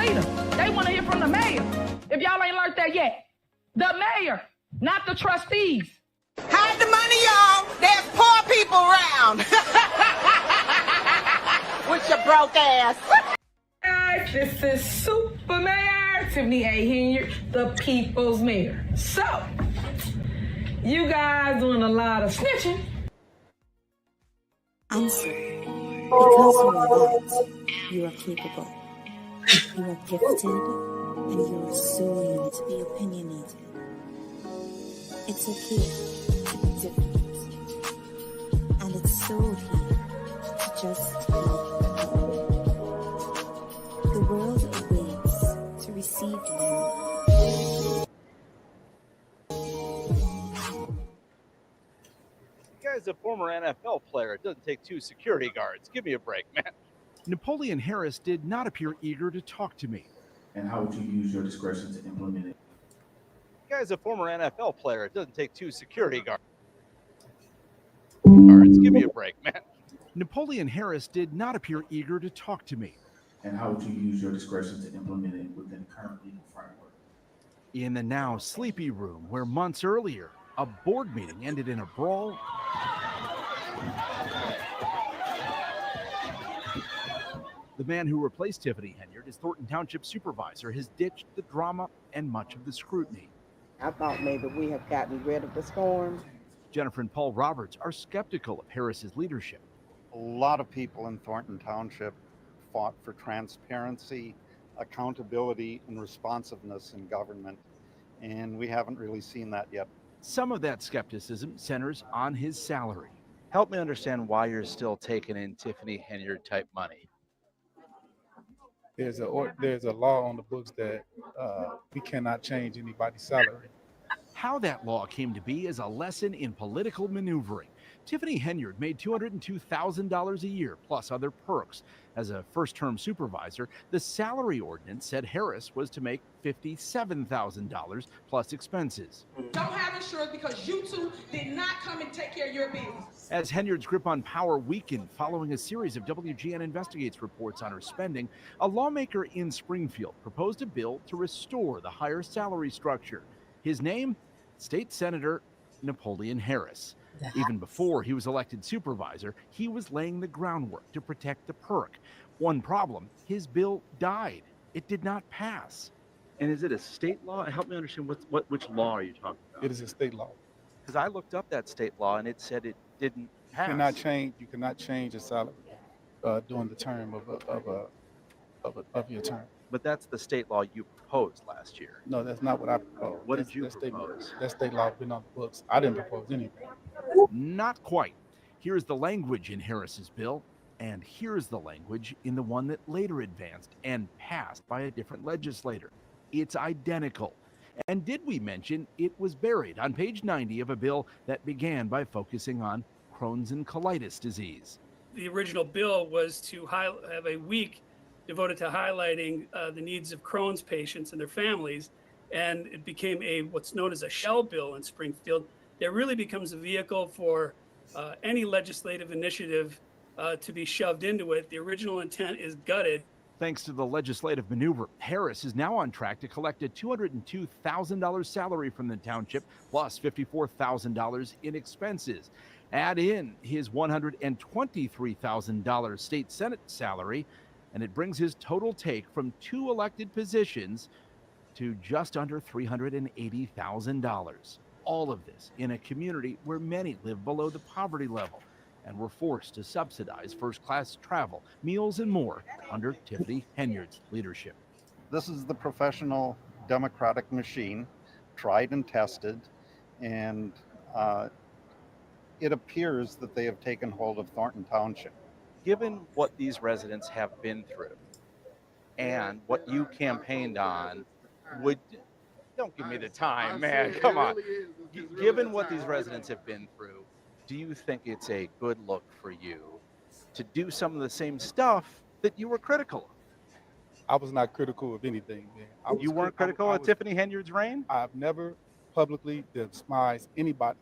leader. They want to hear from the mayor. If y'all ain't learned that yet. The mayor, not the trustees. Hide the money, y'all. There's poor people around. With your broke ass. Guys, this is Super Mayor Tiffany Henyard, the people's mayor. So, you guys doing a lot of snitching. Answer. Because you are that, you are capable. You are gifted, and you are so to be opinionated. It's okay to be different. And it's so okay to just love God. The world awaits to receive you. You guy's a former NFL player. It doesn't take two security guards. Give me a break, man. Napoleon Harris did not appear eager to talk to me. And how would you use your discretion to implement it? You guy's a former NFL player. It doesn't take two security guards. Give me a break, man. Napoleon Harris did not appear eager to talk to me. And how would you use your discretion to implement it within current legal framework? In the now sleepy room where months earlier, a board meeting ended in a brawl, the man who replaced Tiffany Henyard as Thornton Township supervisor has ditched the drama and much of the scrutiny. I thought maybe we have gotten rid of the storm. Jennifer and Paul Roberts are skeptical of Harris's leadership. A lot of people in Thornton Township fought for transparency, accountability, and responsiveness in government, and we haven't really seen that yet. Some of that skepticism centers on his salary. Help me understand why you're still taking in Tiffany Henyard type money. There's a law on the books that we cannot change anybody's salary. How that law came to be is a lesson in political maneuvering. Tiffany Henyard made $202,000 a year, plus other perks. As a first-term supervisor, the salary ordinance said Harris was to make $57,000 plus expenses. Don't have insurance because you two did not come and take care of your business. As Henyard's grip on power weakened following a series of WGN Investigates reports on her spending, a lawmaker in Springfield proposed a bill to restore the higher salary structure. His name? State Senator Napoleon Harris. Even before he was elected supervisor, he was laying the groundwork to protect the perk. One problem, his bill died. It did not pass. And is it a state law? Help me understand which law are you talking about? It is a state law. Because I looked up that state law and it said it didn't pass. You cannot change the salary during the term of your term. But that's the state law you proposed last year. No, that's not what I proposed. What did you propose? That state law has been on the books. I didn't propose anything. Not quite. Here's the language in Harris's bill, and here's the language in the one that later advanced and passed by a different legislator. It's identical. And did we mention it was buried on page 90 of a bill that began by focusing on Crohn's and colitis disease? The original bill was to have a week devoted to highlighting the needs of Crohn's patients and their families, and it became what's known as a shell bill in Springfield. That really becomes a vehicle for any legislative initiative to be shoved into it. The original intent is gutted. Thanks to the legislative maneuver, Harris is now on track to collect a $202,000 salary from the township, plus $54,000 in expenses. Add in his $123,000 state Senate salary, and it brings his total take from 2 elected positions to just under $380,000. All of this in a community where many live below the poverty level and were forced to subsidize first-class travel, meals, and more under Tiffany Henyard's leadership. This is the professional democratic machine, tried and tested, and it appears that they have taken hold of Thornton Township. Given what these residents have been through and what you campaigned on, don't give me the time, man, come on. Given what these residents have been through, do you think it's a good look for you to do some of the same stuff that you were critical of? I was not critical of anything, man. You weren't critical of Tiffany Henyard's reign? I've never publicly despised anybody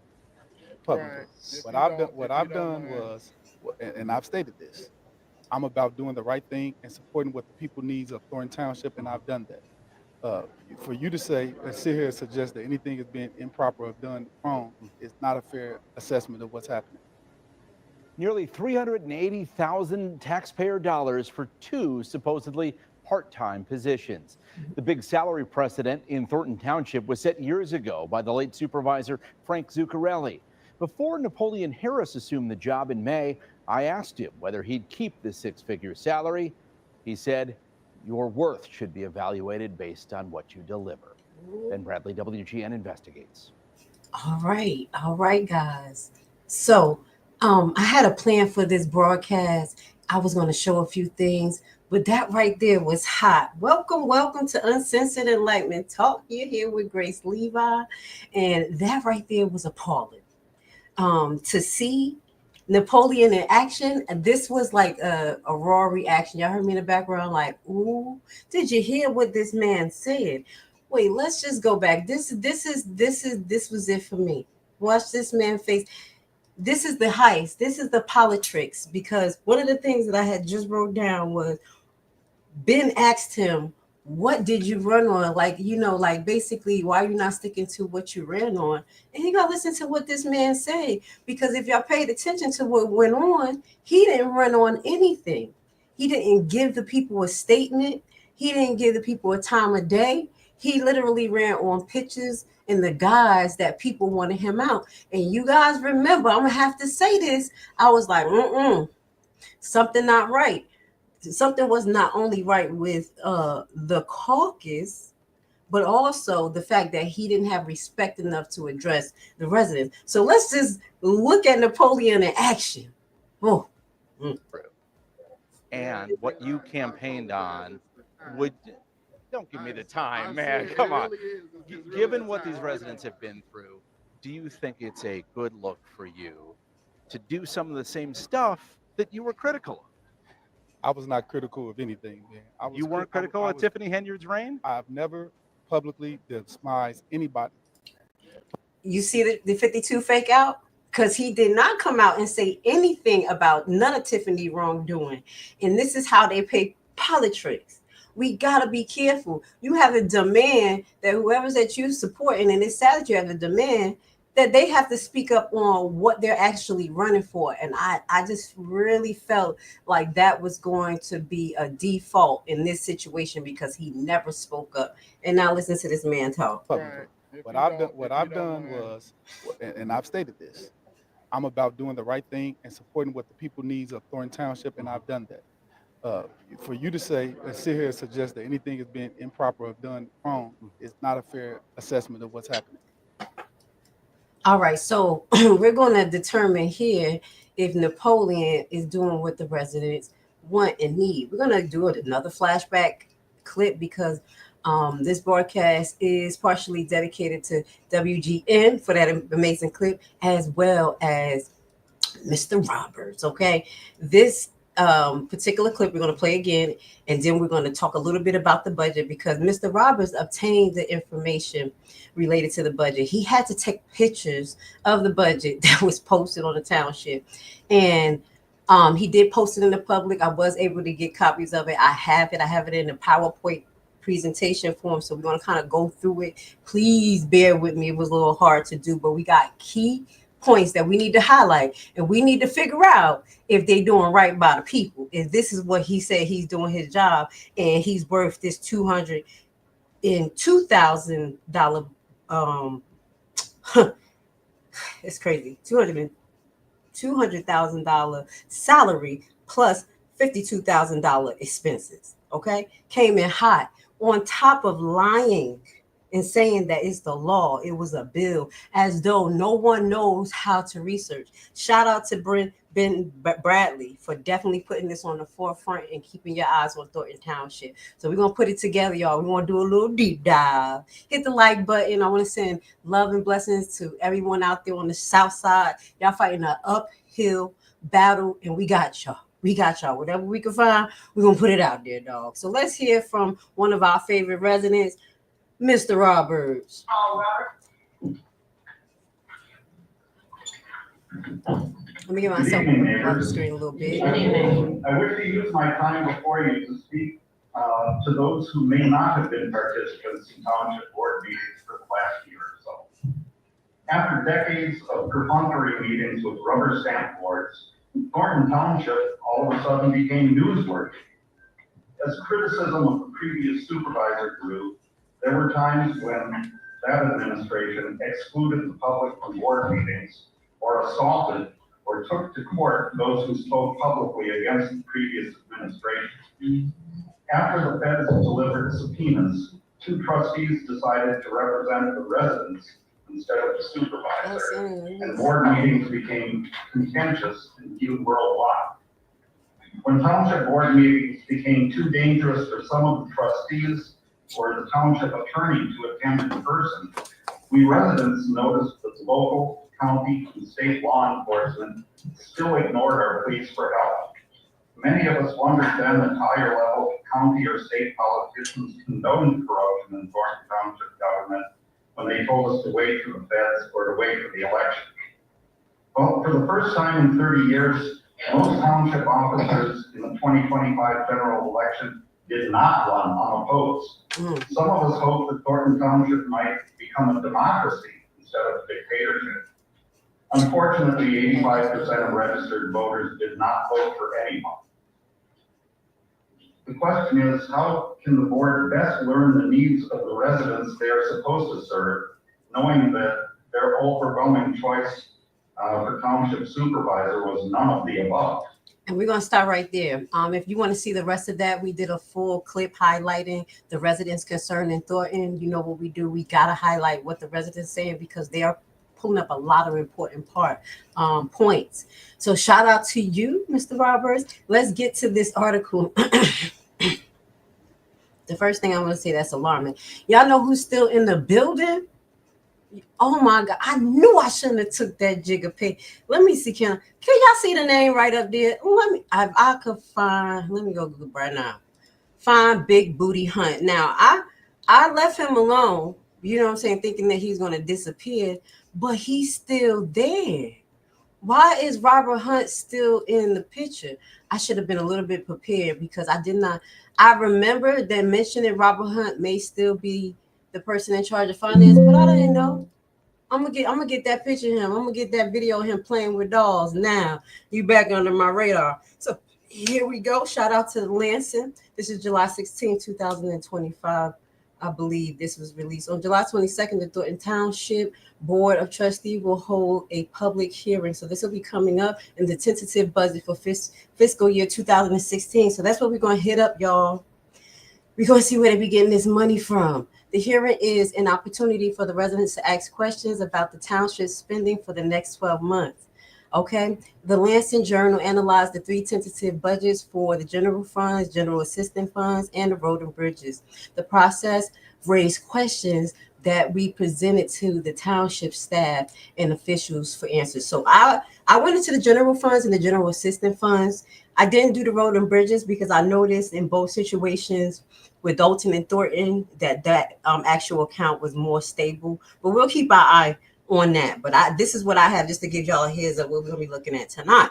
publicly. Right. What I've done was, and I've stated this, I'm about doing the right thing and supporting what the people needs of Thornton Township, and I've done that. For you to say and sit here and suggest that anything is being improper or done wrong is not a fair assessment of what's happening. Nearly $380,000 taxpayer dollars for two supposedly part-time positions. The big salary precedent in Thornton Township was set years ago by the late supervisor Frank Zuccarelli. Before Napoleon Harris assumed the job in May, I asked him whether he'd keep the six-figure salary. He said, "Your worth should be evaluated based on what you deliver." Ben Bradley, WGN Investigates. All right, guys. So I had a plan for this broadcast. I was going to show a few things, but that right there was hot. Welcome to Uncensored Enlightenment Talk. You're here with Grace Levi, and that right there was appalling. To see Napoleon in action, this was like a raw reaction. Y'all heard me in the background, like, ooh, did you hear what this man said? Wait, let's just go back. This was it for me. Watch this man face. This is the heist. This is the politics. Because one of the things that I had just wrote down was Ben asked him, "What did you run on? Like, like basically, why are you not sticking to what you ran on?" And you got to listen to what this man said. Because if y'all paid attention to what went on, he didn't run on anything. He didn't give the people a statement. He didn't give the people a time of day. He literally ran on pictures and the guys that people wanted him out. And you guys remember, I'm going to have to say this. I was like, something not right. Something was not only right with the caucus, but also the fact that he didn't have respect enough to address the residents. So let's just look at Napoleon in action. Oh. And what you campaigned on would... Don't give me the time, man. Come on. Given what these residents have been through, do you think it's a good look for you to do some of the same stuff that you were critical of? I was not critical of anything, man. You weren't critical of Tiffany Henyard's reign? I've never publicly despised anybody. You see the 52 fake out? Because he did not come out and say anything about none of Tiffany wrongdoing. And this is how they pay politics. We got to be careful. You have a demand that whoever's that you supporting, and it's sad that you have a demand that they have to speak up on what they're actually running for. And I just really felt like that was going to be a default in this situation because he never spoke up. And now listen to this man talk. Right. What I've done was, and I've stated this, I'm about doing the right thing and supporting what the people needs of Thornton Township, and I've done that. For you to say and sit here and suggest that anything is being improper or done wrong is not a fair assessment of what's happening. All right, so we're going to determine here if Napoleon is doing what the residents want and need. We're going to do another flashback clip because this broadcast is partially dedicated to WGN for that amazing clip, as well as Mr. Roberts. Okay, this particular clip we're going to play again, and then we're going to talk a little bit about the budget because Mr. Roberts obtained the information related to the budget. He had to take pictures of the budget that was posted on the township, and he did post it in the public. I was able to get copies of it. I have it in a PowerPoint presentation form, so we're going to kind of go through it. Please bear with me. It was a little hard to do, but we got key points that we need to highlight, and we need to figure out if they're doing right by the people. If this is what he said, he's doing his job, and he's worth this $202,000. It's crazy. $200,000 salary plus $52,000 expenses. Okay, came in hot on top of lying and saying that it's the law, it was a bill, as though no one knows how to research. Shout out to Ben Bradley for definitely putting this on the forefront and keeping your eyes on Thornton Township. So we're going to put it together, y'all. We want to do a little deep dive. Hit the like button. I want to send love and blessings to everyone out there on the south side. Y'all fighting an uphill battle, and we got y'all. We got y'all. Whatever we can find, we're going to put it out there, dog. So let's hear from one of our favorite residents, Mr. Roberts. Let me get Good myself evening, off the neighbors. screen a little bit. I wish to use my time before you to speak to those who may not have been participants in township board meetings for the last year or so. After decades of perfunctory meetings with rubber stamp boards, Thornton Township all of a sudden became newsworthy. As criticism of the previous supervisor grew, there were times when that administration excluded the public from board meetings or assaulted or took to court those who spoke publicly against the previous administration. After the feds delivered subpoenas, two trustees decided to represent the residents instead of the supervisor, and board meetings became contentious and viewed worldwide. When township board meetings became too dangerous for some of the trustees or the township attorney to attend in person, we residents noticed that the local, county, and state law enforcement still ignored our pleas for help. Many of us wondered then that higher level county or state politicians condoned corruption in Thornton Township government when they told us to wait for the feds or to wait for the election. Well, for the first time in 30 years, most township officers in the 2025 general election did not run unopposed. Some of us hoped that Thornton Township might become a democracy instead of a dictatorship. Unfortunately, 85% of registered voters did not vote for anyone. The question is, how can the board best learn the needs of the residents they are supposed to serve, knowing that their overwhelming choice for township supervisor was none of the above? And we're going to start right there. If you want to see the rest of that, we did a full clip highlighting the residents concerned in Thornton. You know what we do. We got to highlight what the residents saying because they are pulling up a lot of important points. So shout out to you, Mr. Roberts. Let's get to this article. The first thing I want to say that's alarming. Y'all know who's still in the building? Oh my God, I knew I shouldn't have took that jigger pic. Let me see, can y'all see the name right up there? I could find, let me go Google right now. Find Big Booty Hunt. Now, I left him alone, you know what I'm saying, thinking that he's going to disappear, but he's still there. Why is Robert Hunt still in the picture? I should have been a little bit prepared because I remember that mentioning Robert Hunt may still be the person in charge of finance, but I didn't know. I'm gonna get that picture of him. I'm gonna get that video of him playing with dolls. Now you back under my radar. So here we go. Shout out to Lansing. This is July 16, 2025. I believe this was released on July 22nd. The Thornton Township Board of Trustees will hold a public hearing. So this will be coming up in the tentative budget for fiscal year 2016. So that's what we're going to hit up, y'all. We're going to see where they be getting this money from. The hearing is an opportunity for the residents to ask questions about the township spending for the next 12 months. Okay, the Lansing Journal analyzed the 3 tentative budgets for the general funds, general assistance funds, and the road and bridges. The process raised questions that we presented to the township staff and officials for answers. So I went into the general funds and the general assistance funds. I didn't do the road and bridges because I noticed in both situations with Dalton and Thornton that actual account was more stable. But we'll keep our eye on that. But this is what I have just to give y'all a heads up what we're going to be looking at tonight.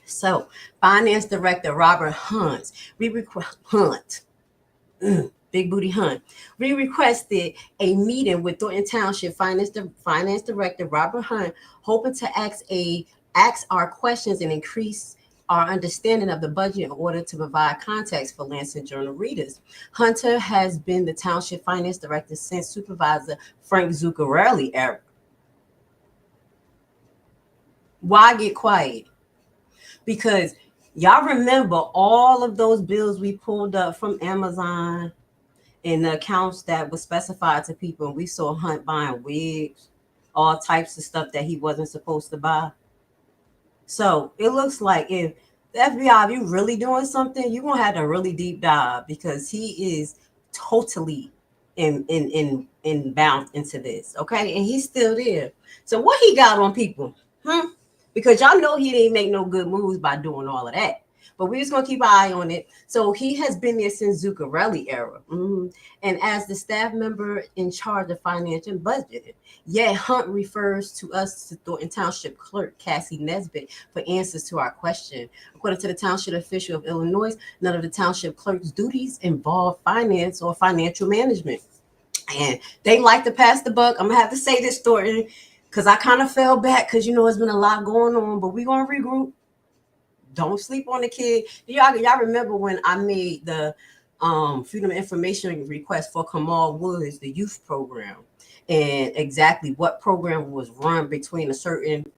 So Finance Director Robert Hunt, Big Booty Hunt. We requested a meeting with Thornton Township Finance Director Robert Hunt, hoping to ask our questions and increase our understanding of the budget in order to provide context for Lansing Journal readers. Hunter has been the Township Finance Director since Supervisor Frank Zuccarelli era. Why get quiet? Because y'all remember all of those bills we pulled up from Amazon and the accounts that was specified to people. And we saw Hunt buying wigs, all types of stuff that he wasn't supposed to buy. So it looks like if the FBI, if you really doing something, you're going to have to really deep dive because he is totally bound into this. Okay. And he's still there. So what he got on people? Because y'all know he didn't make no good moves by doing all of that. but we're just gonna keep an eye on it. So he has been there since Zuccarelli era, and as the staff member in charge of finance and budgeting. Yet Hunt refers to us to Thornton Township Clerk Cassie Nesbitt for answers to our question. According to the Township official of Illinois, none of the Township Clerk's duties involve finance or financial management. And they like to pass the buck. I'm gonna have to say this, Thornton, because I kind of fell back because it's been a lot going on, but we're gonna regroup. Don't sleep on the kid. Y'all remember when I made the Freedom of Information request for Kamal Woods, the youth program, and exactly what program was run between a certain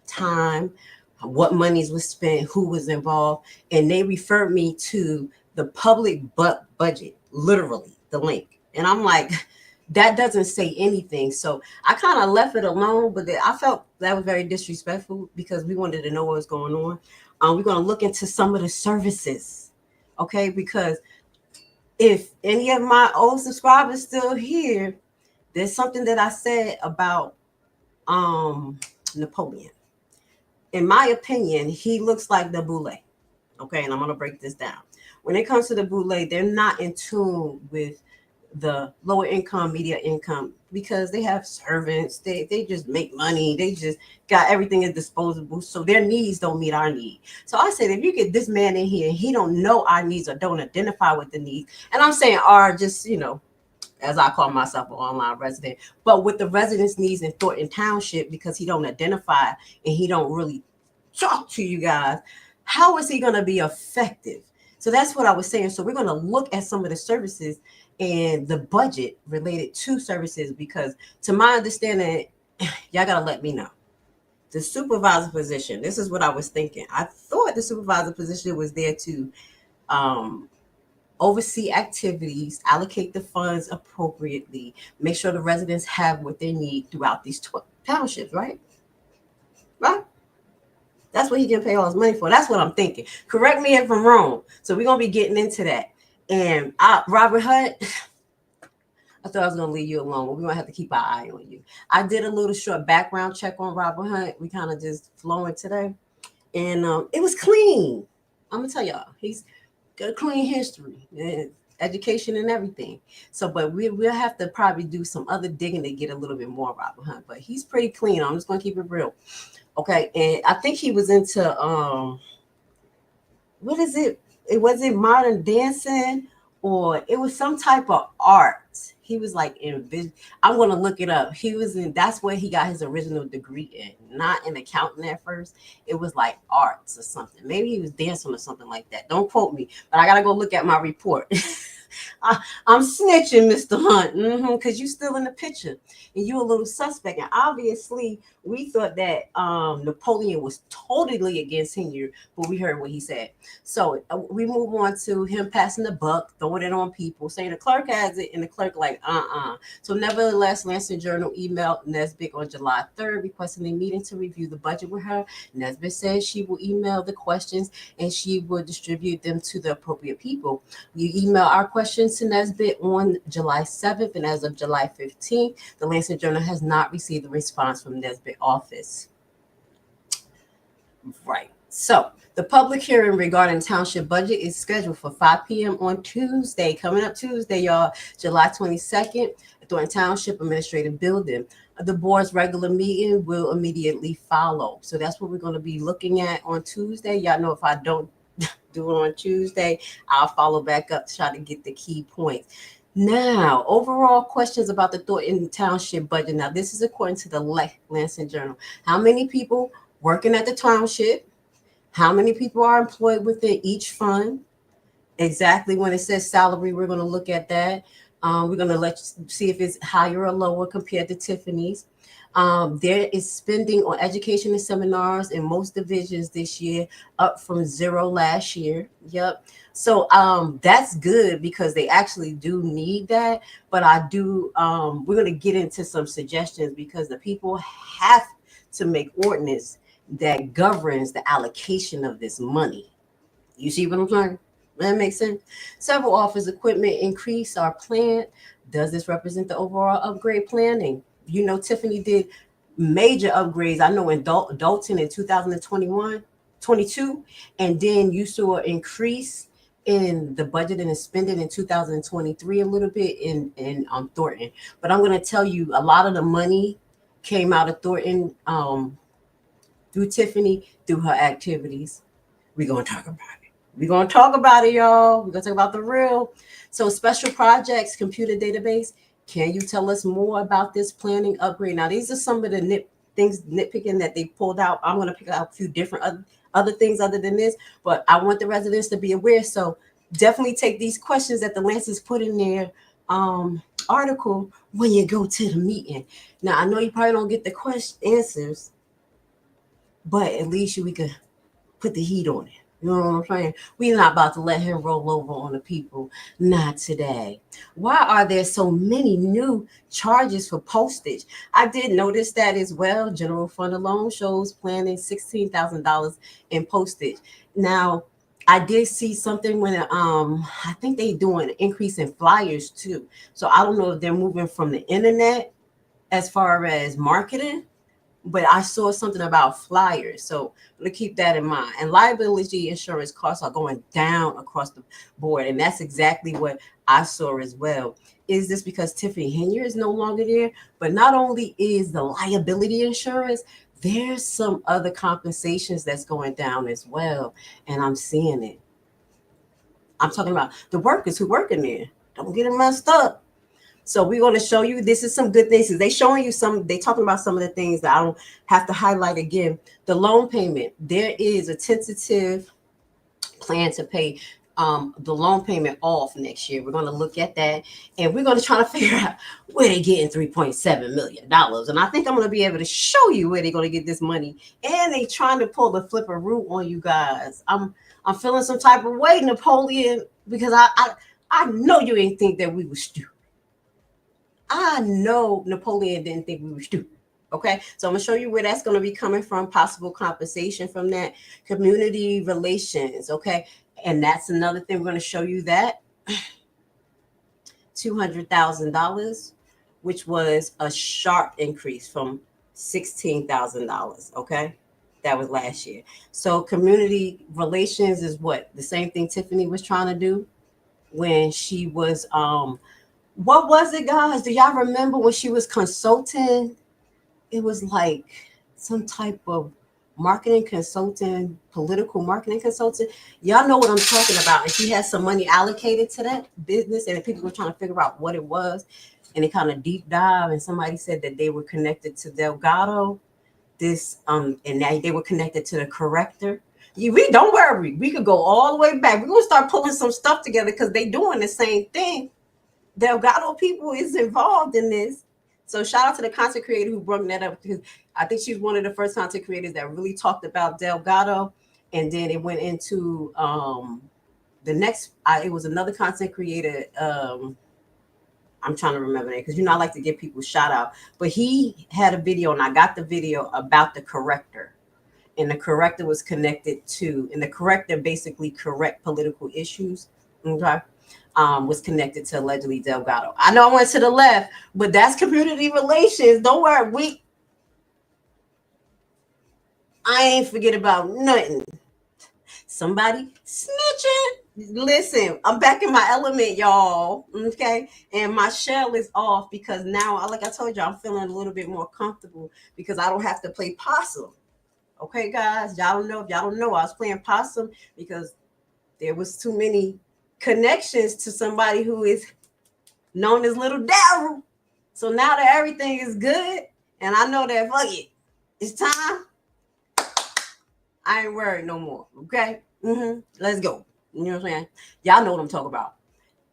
time, what monies was spent, who was involved, and they referred me to the public budget, literally the link. And I'm like, that doesn't say anything. So I kind of left it alone, but I felt that was very disrespectful because we wanted to know what was going on. We're going to look into some of the services, okay? Because if any of my old subscribers still here, there's something that I said about Napoleon. In my opinion, he looks like the Boule, okay? And I'm going to break this down. When it comes to the Boule, they're not in tune with the lower income, media income, because they have servants, they just make money, they just got everything is disposable, so their needs don't meet our need. So I said, if you get this man in here and he don't know our needs or don't identify with the needs, and I'm saying are just, as I call myself an online resident, but with the residents' needs in Thornton Township, because he don't identify and he don't really talk to you guys, how is he going to be effective? So that's what I was saying. So we're going to look at some of the services and the budget related to services, because to my understanding, y'all got to let me know. The supervisor position, this is what I was thinking. I thought the supervisor position was there to oversee activities, allocate the funds appropriately, make sure the residents have what they need throughout these townships, right? Right? That's what he can pay all his money for. That's what I'm thinking. Correct me if I'm wrong. So we're going to be getting into that. And Robert Hunt, I thought I was going to leave you alone, but we're going to have to keep our eye on you. I did a little short background check on Robert Hunt. We kind of just flowing today. And it was clean. I'm going to tell y'all, he's got a clean history, and education and everything. So, but we'll have to probably do some other digging to get a little bit more Robert Hunt. But he's pretty clean. I'm just going to keep it real. Okay. And I think he was into, what is it? It wasn't modern dancing, or it was some type of art. He was like in, I'm going to look it up. He was in, that's where he got his original degree in, not in accounting at first. It was like arts or something. Maybe he was dancing or something like that. Don't quote me, but I got to go look at my report. I'm snitching, Mr. Hunt, because you still in the picture and you a little suspect. And obviously, we thought that Napoleon was totally against Henyard, but we heard what he said. So we move on to him passing the buck, throwing it on people, saying the clerk has it, and the clerk like, So nevertheless, Lansing Journal emailed Nesbitt on July 3rd, requesting a meeting to review the budget with her. Nesbitt says she will email the questions and she will distribute them to the appropriate people. You email our questions to Nesbitt on July 7th, and as of July 15th, the Lansing Journal has not received a response from Nesbitt office. Right. So the public hearing regarding township budget is scheduled for 5 p.m. on Tuesday, coming up Tuesday, y'all, July 22nd, at Thornton Township Administrative Building. The board's regular meeting will immediately follow. So that's what we're going to be looking at on Tuesday. Y'all know if I don't do it on Tuesday, I'll follow back up to try to get the key points. Now, overall questions about the Thornton Township budget. Now, this is according to the Lansing Journal. How many people working at the township? How many people are employed within each fund? Exactly when it says salary, we're going to look at that. We're going to see if it's higher or lower compared to Tiffany's. There is spending on education and seminars in most divisions this year, up from 0 last year. Yep. So that's good because they actually do need that. But we're going to get into some suggestions because the people have to make ordinance that governs the allocation of this money. You see what I'm saying? That makes sense. Several office equipment increase are planned. Does this represent the overall upgrade planning? You know, Tiffany did major upgrades. I know in Dalton in 2021, 22, and then you saw an increase in the budget and the spending in 2023 a little bit in Thornton. But I'm going to tell you, a lot of the money came out of Thornton through Tiffany, through her activities. We're going to talk about it. We're going to talk about it, y'all. We're going to talk about the real. So special projects, computer database. Can you tell us more about this planning upgrade? Now, these are some of the nitpicking that they pulled out. I'm going to pick out a few different other things other than this, but I want the residents to be aware. So definitely take these questions that the Lancers put in their article when you go to the meeting. Now, I know you probably don't get the answers, but at least we could put the heat on it. You know what I'm saying? We're not about to let him roll over on the people. Not today. Why are there so many new charges for postage? I did notice that as well. General fund alone shows planning $16,000 in postage. Now, I did see something when I think they doing an increase in flyers too. So I don't know if they're moving from the internet as far as marketing, but I saw something about flyers. So to keep that in mind. And liability insurance costs are going down across the board. And that's exactly what I saw as well. Is this because Tiffany Henyard is no longer there? But not only is the liability insurance, there's some other compensations that's going down as well. And I'm seeing it. I'm talking about the workers who work in there. Don't get it messed up. So we're going to show you, this is some good things. They showing you they talking about some of the things that I don't have to highlight again. The loan payment, there is a tentative plan to pay the loan payment off next year. We're going to look at that, and we're going to try to figure out where they're getting $3.7 million. And I think I'm going to be able to show you where they're going to get this money. And they trying to pull the flipper route on you guys. I'm feeling some type of way, Napoleon, because I know you ain't think that we were stupid. I know Napoleon didn't think we were stupid. Okay, so I'm gonna show you where that's going to be coming from, possible compensation from that, community relations. Okay, and that's another thing we're going to show you, that $200,000, which was a sharp increase from $16,000. Okay, that was last year. So community relations is what the same thing Tiffany was trying to do when she was what was it, guys? Do y'all remember when she was consulting? It was like some type of marketing consultant, political marketing consultant. Y'all know what I'm talking about. And she had some money allocated to that business, and people were trying to figure out what it was. And it kind of deep dive. And somebody said that they were connected to Delgado. And now they were connected to the corrector. We don't worry. We could go all the way back. We're gonna start pulling some stuff together because they doing the same thing. Delgado people is involved in this. So shout out to the content creator who brought that up, because I think she's one of the first content creators that really talked about Delgado. And then it went into the next, it was another content creator. I'm trying to remember it because, I like to give people shout out. But he had a video, and I got the video about the corrector. And the corrector was connected to, and the corrector basically correct political issues. Okay. Was connected to allegedly Delgado. I know I went to the left, but that's community relations. Don't worry. I ain't forget about nothing. Somebody snitching. Listen, I'm back in my element, y'all. Okay. And my shell is off because now, like I told you, I'm feeling a little bit more comfortable because I don't have to play possum. Okay, guys. Y'all don't know. If y'all don't know, I was playing possum because there was too many connections to somebody who is known as Little Daryl. So now that everything is good, and I know that, fuck it, it's time, I ain't worried no more. Okay, let's go. You know what I'm saying? Y'all know what I'm talking about.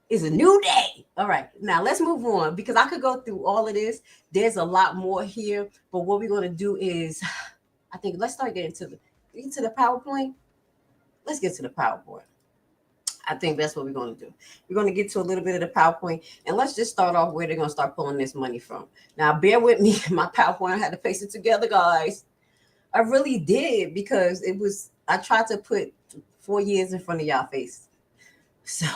It's a new day. All right, now let's move on because I could go through all of this. There's a lot more here, but what we're going to do is, I think, let's start getting to the PowerPoint. Let's get to the PowerPoint. I think that's what we're going to do. We're going to get to a little bit of the PowerPoint, and let's just start off where they're going to start pulling this money from. Now, bear with me. My PowerPoint, I had to paste it together, guys. I really did because I tried to put 4 years in front of y'all face. So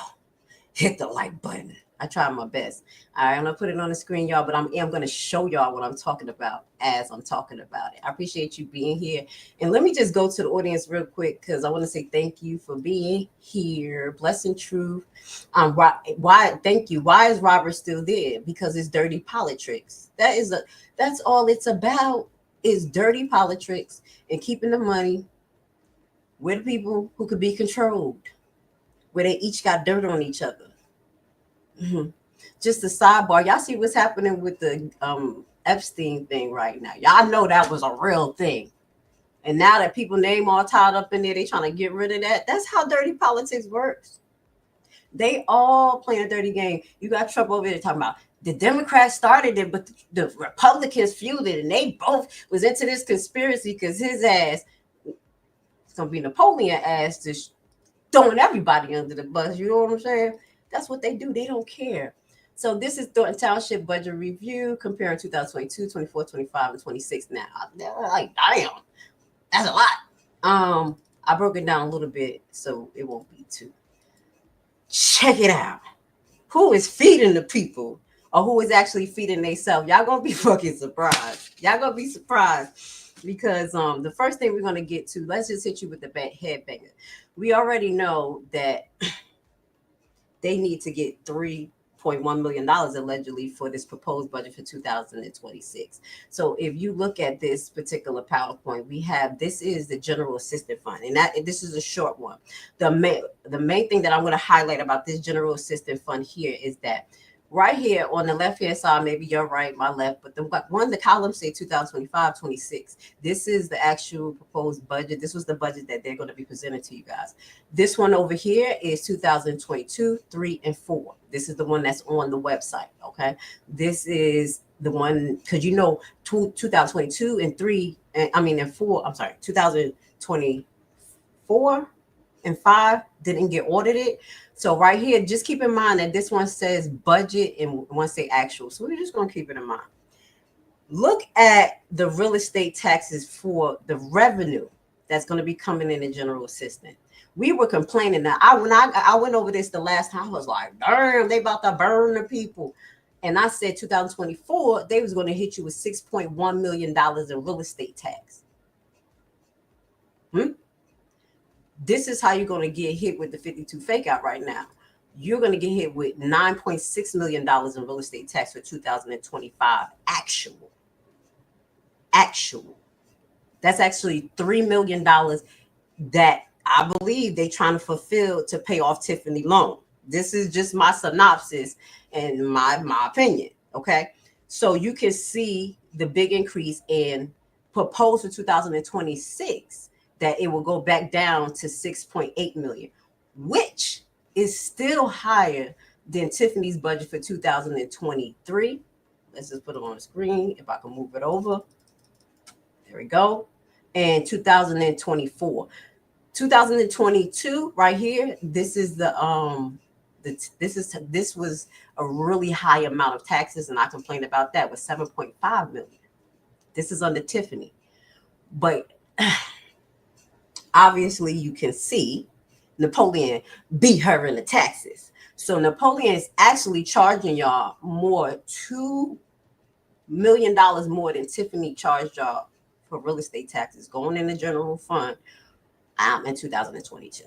hit the like button. I tried my best. All right, I'm gonna put it on the screen, y'all, but I am gonna show y'all what I'm talking about as I'm talking about it. I appreciate you being here. And let me just go to the audience real quick because I want to say thank you for being here. Blessing truth. Why thank you. Why is Robert still there? Because it's dirty politics. That's all it's about, is dirty politics and keeping the money with people who could be controlled, where they each got dirt on each other. Mm-hmm. Just a sidebar. Y'all see what's happening with the Epstein thing right now. Y'all know that was a real thing. And now that people name all tied up in there, they trying to get rid of that. That's how dirty politics works. They all playing a dirty game. You got Trump over there talking about the Democrats started it, but the Republicans fueled it, and they both was into this conspiracy because his ass, it's gonna be Napoleon ass to throwing everybody under the bus. You know what I'm saying? That's what they do. They don't care. So this is Thornton Township budget review comparing 2022, 24, 25, and 26. Now, like, damn, that's a lot. I broke it down a little bit so it won't be too. Check it out. Who is feeding the people, or who is actually feeding themselves? Y'all gonna be fucking surprised. Y'all gonna be surprised because the first thing we're gonna get to, let's just hit you with the headbanger. We already know that they need to get $3.1 million allegedly for this proposed budget for 2026. So if you look at this particular PowerPoint, we have, this is the General Assistance Fund, and this is a short one. The main thing that I'm going to highlight about this General Assistance Fund here is that right here on the left-hand side, maybe you're right, my left, but the columns say 2025-26. This is the actual proposed budget. This was the budget that they're going to be presenting to you guys. This one over here is 2022, 3, and 4. This is the one that's on the website, okay? This is the one, because 2022 and 3, and 4, I'm sorry, 2024 and 5 didn't get audited. So right here, just keep in mind that this one says budget and one say actual. So we're just going to keep it in mind. Look at the real estate taxes for the revenue that's going to be coming in the general assistance. We were complaining that when I went over this the last time, I was like, damn, they about to burn the people. And I said 2024, they was going to hit you with $6.1 million in real estate tax. This is how you're going to get hit with the 52 fake out right now. You're going to get hit with $9.6 million in real estate tax for 2025. Actual. That's actually $3 million that I believe they're trying to fulfill to pay off Tiffany loan. This is just my synopsis and my opinion. Okay. So you can see the big increase in proposed for 2026. That it will go back down to 6.8 million, which is still higher than Tiffany's budget for 2023. Let's just put it on the screen. If I can move it over. There we go. And 2024. 2022 right here. This is this was a really high amount of taxes, and I complained about that with 7.5 million. This is under Tiffany. But obviously, you can see Napoleon beat her in the taxes. So Napoleon is actually charging y'all $2 million more than Tiffany charged y'all for real estate taxes going in the general fund in 2022.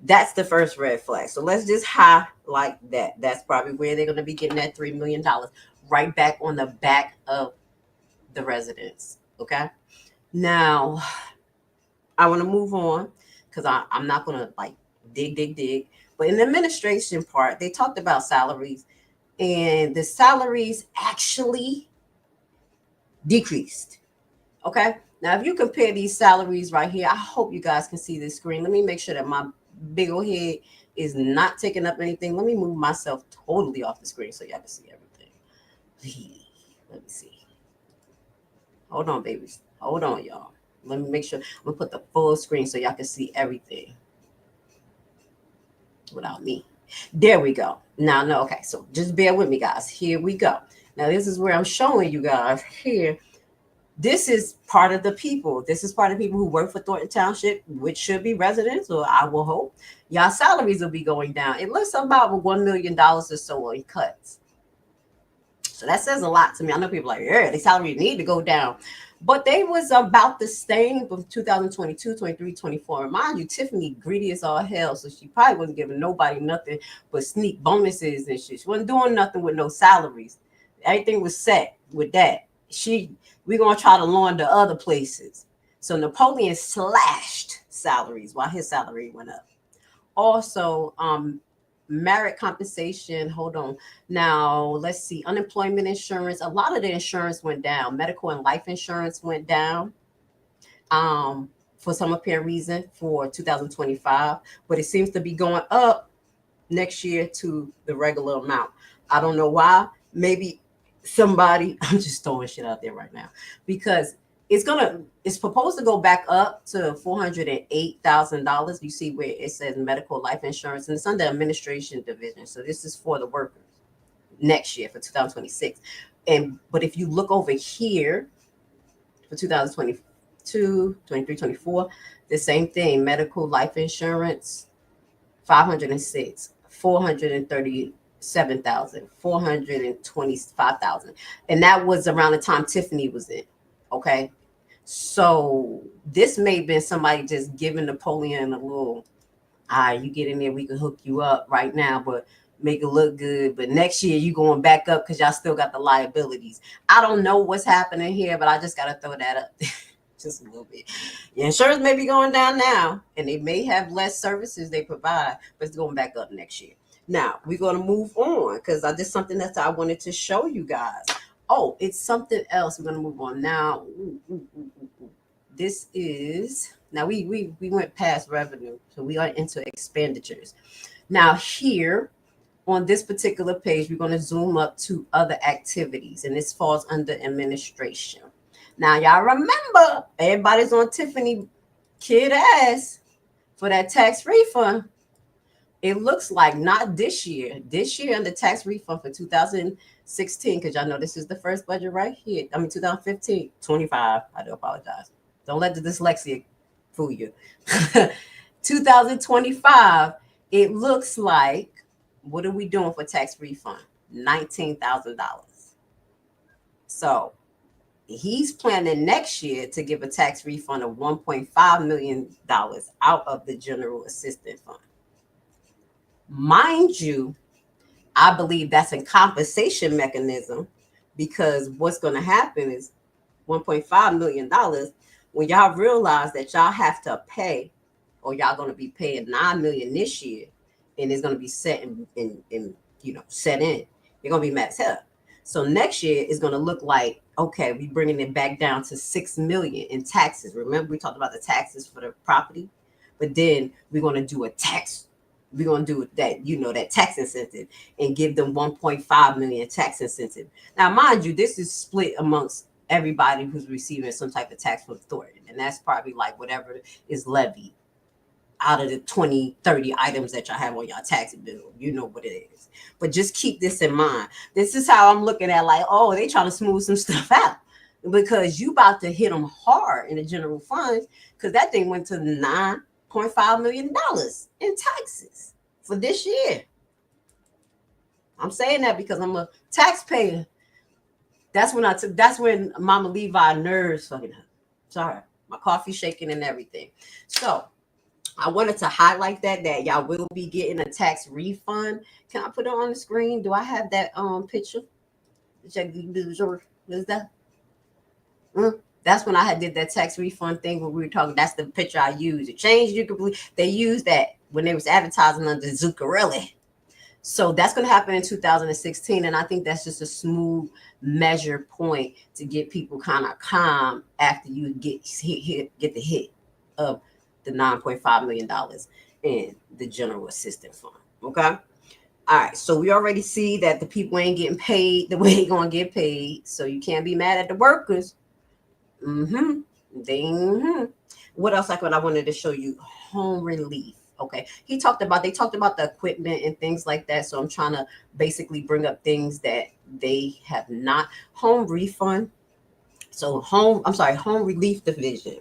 That's the first red flag. So let's just highlight that. That's probably where they're going to be getting that $3 million right back on the back of the residents. Okay. Now, I want to move on because I'm not going to dig. But in the administration part, they talked about salaries, and the salaries actually decreased. Okay. Now, if you compare these salaries right here, I hope you guys can see this screen. Let me make sure that my big old head is not taking up anything. Let me move myself totally off the screen so y'all can see everything. Let me see. Hold on, babies. Hold on, y'all. Let me make sure. I'm going to put the full screen so y'all can see everything without me. There we go. Now, no, okay. So just bear with me, guys. Here we go. Now, this is where I'm showing you guys here this is part of the people. This is part of the people who work for Thornton Township, which should be residents, or I will hope. Y'all salaries will be going down. It looks about $1 million or so in cuts. So that says a lot to me. I know people are like, yeah, the salaries need to go down. But they was about the same from 2022, 23, 24. And mind you, Tiffany greedy as all hell. So she probably wasn't giving nobody nothing but sneak bonuses and shit. She wasn't doing nothing with no salaries. Everything was set with that. We're going to try to launder other places. So Napoleon slashed salaries while his salary went up. Also, merit compensation. Hold on. Now, let's see. Unemployment insurance. A lot of the insurance went down. Medical and life insurance went down for some apparent reason for 2025. But it seems to be going up next year to the regular amount. I don't know why. Maybe somebody, I'm just throwing shit out there right now, because it's proposed to go back up to $408,000. You see where it says medical life insurance, and it's under administration division. So this is for the workers next year for 2026. But if you look over here for 2022, 23, 24, the same thing, medical life insurance, 506, 437,000, 425,000. And that was around the time Tiffany was in. Okay. So this may have been somebody just giving Napoleon a little, you get in there, we can hook you up right now, but make it look good. But next year you going back up because y'all still got the liabilities. I don't know what's happening here, but I just got to throw that up just a little bit. Your insurance may be going down now, and they may have less services they provide, but it's going back up next year. Now we're going to move on because I did something that I wanted to show you guys. Oh, it's something else. We're going to move on now. This is, now we went past revenue, so we are into expenditures. Now here on this particular page, we're going to zoom up to other activities, and this falls under administration. Now y'all remember, everybody's on Tiffany kid ass for that tax refund. It looks like not this year. This year under tax refund for 2016, because y'all know this is the first budget right here. 2015, 25. I do apologize. Don't let the dyslexia fool you. 2025, it looks like, what are we doing for tax refund? $19,000. So he's planning next year to give a tax refund of $1.5 million out of the general assistance fund. Mind you, I believe that's a compensation mechanism, because what's going to happen is $1.5 million, when y'all realize that y'all have to pay, or y'all going to be paying $9 million this year, and it's going to be set set in, you're going to be mad as hell. So next year is going to look like, okay, we bringing it back down to $6 million in taxes. Remember, we talked about the taxes for the property, but then we're going to do a tax. We're going to do that, that tax incentive, and give them 1.5 million tax incentive. Now, mind you, this is split amongst everybody who's receiving some type of tax from Thornton. And that's probably like whatever is levied out of the 20, 30 items that y'all have on your tax bill. You know what it is. But just keep this in mind. This is how I'm looking at, like, oh, they trying to smooth some stuff out, because you about to hit them hard in the general funds, because that thing went to $9.5 million in taxes for this year. I'm saying that because I'm a taxpayer. That's when Mama Levi nerves fucking up. Sorry, my coffee shaking and everything. So I wanted to highlight that y'all will be getting a tax refund. Can I put it on the screen? Do I have that picture? What is that? That's when I did that tax refund thing when we were talking. That's the picture I used. It changed. They used that when they was advertising under Zuccarelli. So that's going to happen in 2016. And I think that's just a smooth measure point to get people kind of calm after you get the hit of the $9.5 million in the general assistance fund. Okay. All right. So we already see that the people ain't getting paid the way they're going to get paid. So you can't be mad at the workers. What else I wanted to show you? Home relief. Okay. They talked about the equipment and things like that. So I'm trying to basically bring up things that they have not. Home refund. So home relief division.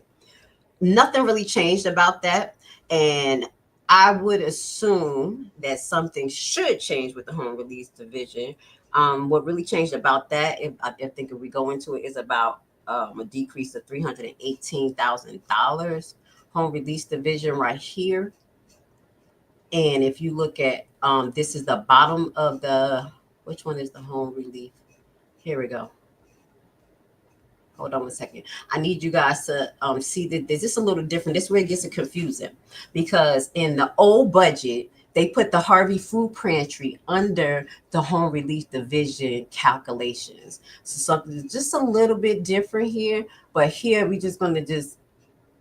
Nothing really changed about that. And I would assume that something should change with the home relief division. What really changed about that, I think if we go into it, is about a decrease of $318,000. Home release division right here. And if you look at this is the bottom of the, which one is the home relief? Here we go. Hold on a second. I need you guys to see that this is a little different. This is where it gets confusing, because in the old budget, they put the Harvey Food Pantry under the home relief division calculations. So something just a little bit different here. But here we're just going to just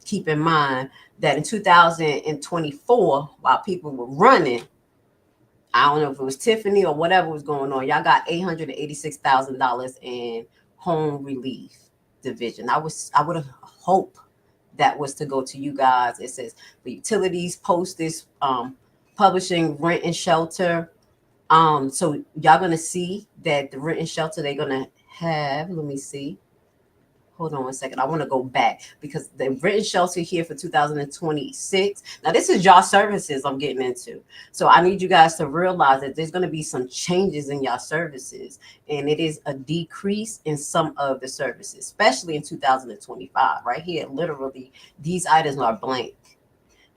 keep in mind that in 2024, while people were running, I don't know if it was Tiffany or whatever was going on, y'all got $886,000 in home relief division. I would have hoped that was to go to you guys. It says for utilities, postage, publishing, rent and shelter. So y'all gonna see that the rent and shelter they're gonna have. Let me see. Hold on one second. I want to go back because the rent and shelter here for 2026. Now, this is y'all services I'm getting into. So I need you guys to realize that there's going to be some changes in y'all services. And it is a decrease in some of the services, especially in 2025. Right here, literally, these items are blank.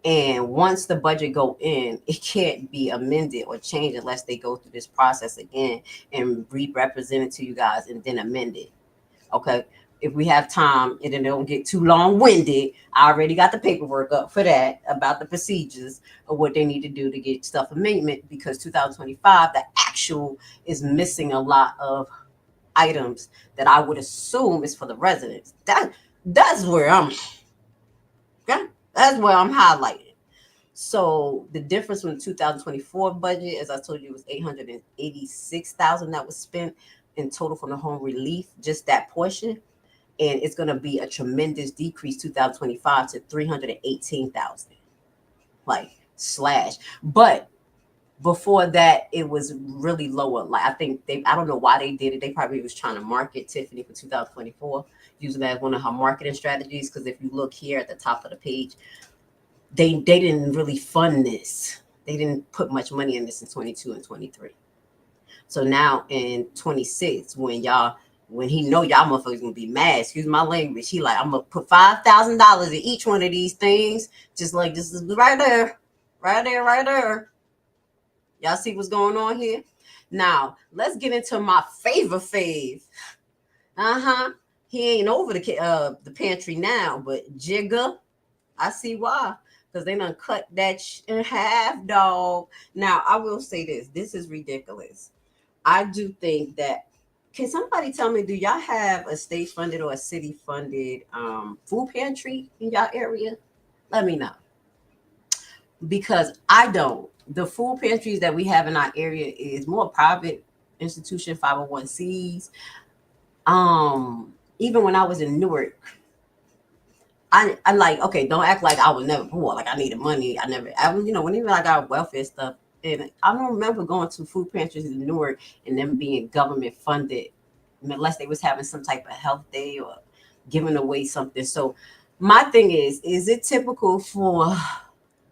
And once the budget go in, it can't be amended or changed unless they go through this process again and re-represent it to you guys and then amend it. Okay. If we have time and it don't get too long-winded, I already got the paperwork up for that about the procedures of what they need to do to get stuff amendment, because 2025, the actual is missing a lot of items that I would assume is for the residents. That's where I'm highlighting. So the difference from the 2024 budget, as I told you, was $886,000 that was spent in total from the home relief, just that portion. And it's going to be a tremendous decrease 2025 to 318,000, like slash. But before that, it was really lower. Like I think I don't know why they did it. They probably was trying to market Tiffany for 2024, using that as one of her marketing strategies. Because if you look here at the top of the page, they didn't really fund this. They didn't put much money in this in 22 and 23. So now in 26, when he know y'all motherfuckers gonna be mad, excuse my language, he like, I'm gonna put $5,000 in each one of these things, just like this is right there. Y'all see what's going on here? Now let's get into my favorite fave. He ain't over the pantry now, but Jigga, I see why, because they done cut that in half, dog. Now I will say this is ridiculous. I do think that. Can somebody tell me, do y'all have a state-funded or a city-funded food pantry in y'all area? Let me know. Because I don't. The food pantries that we have in our area is more private institution, 501Cs. Even when I was in Newark, I like, okay, don't act like I was never poor. Like I needed money. Whenever I got welfare stuff, and I don't remember going to food pantries in Newark and them being government funded, unless they was having some type of health day or giving away something. So my thing is it typical for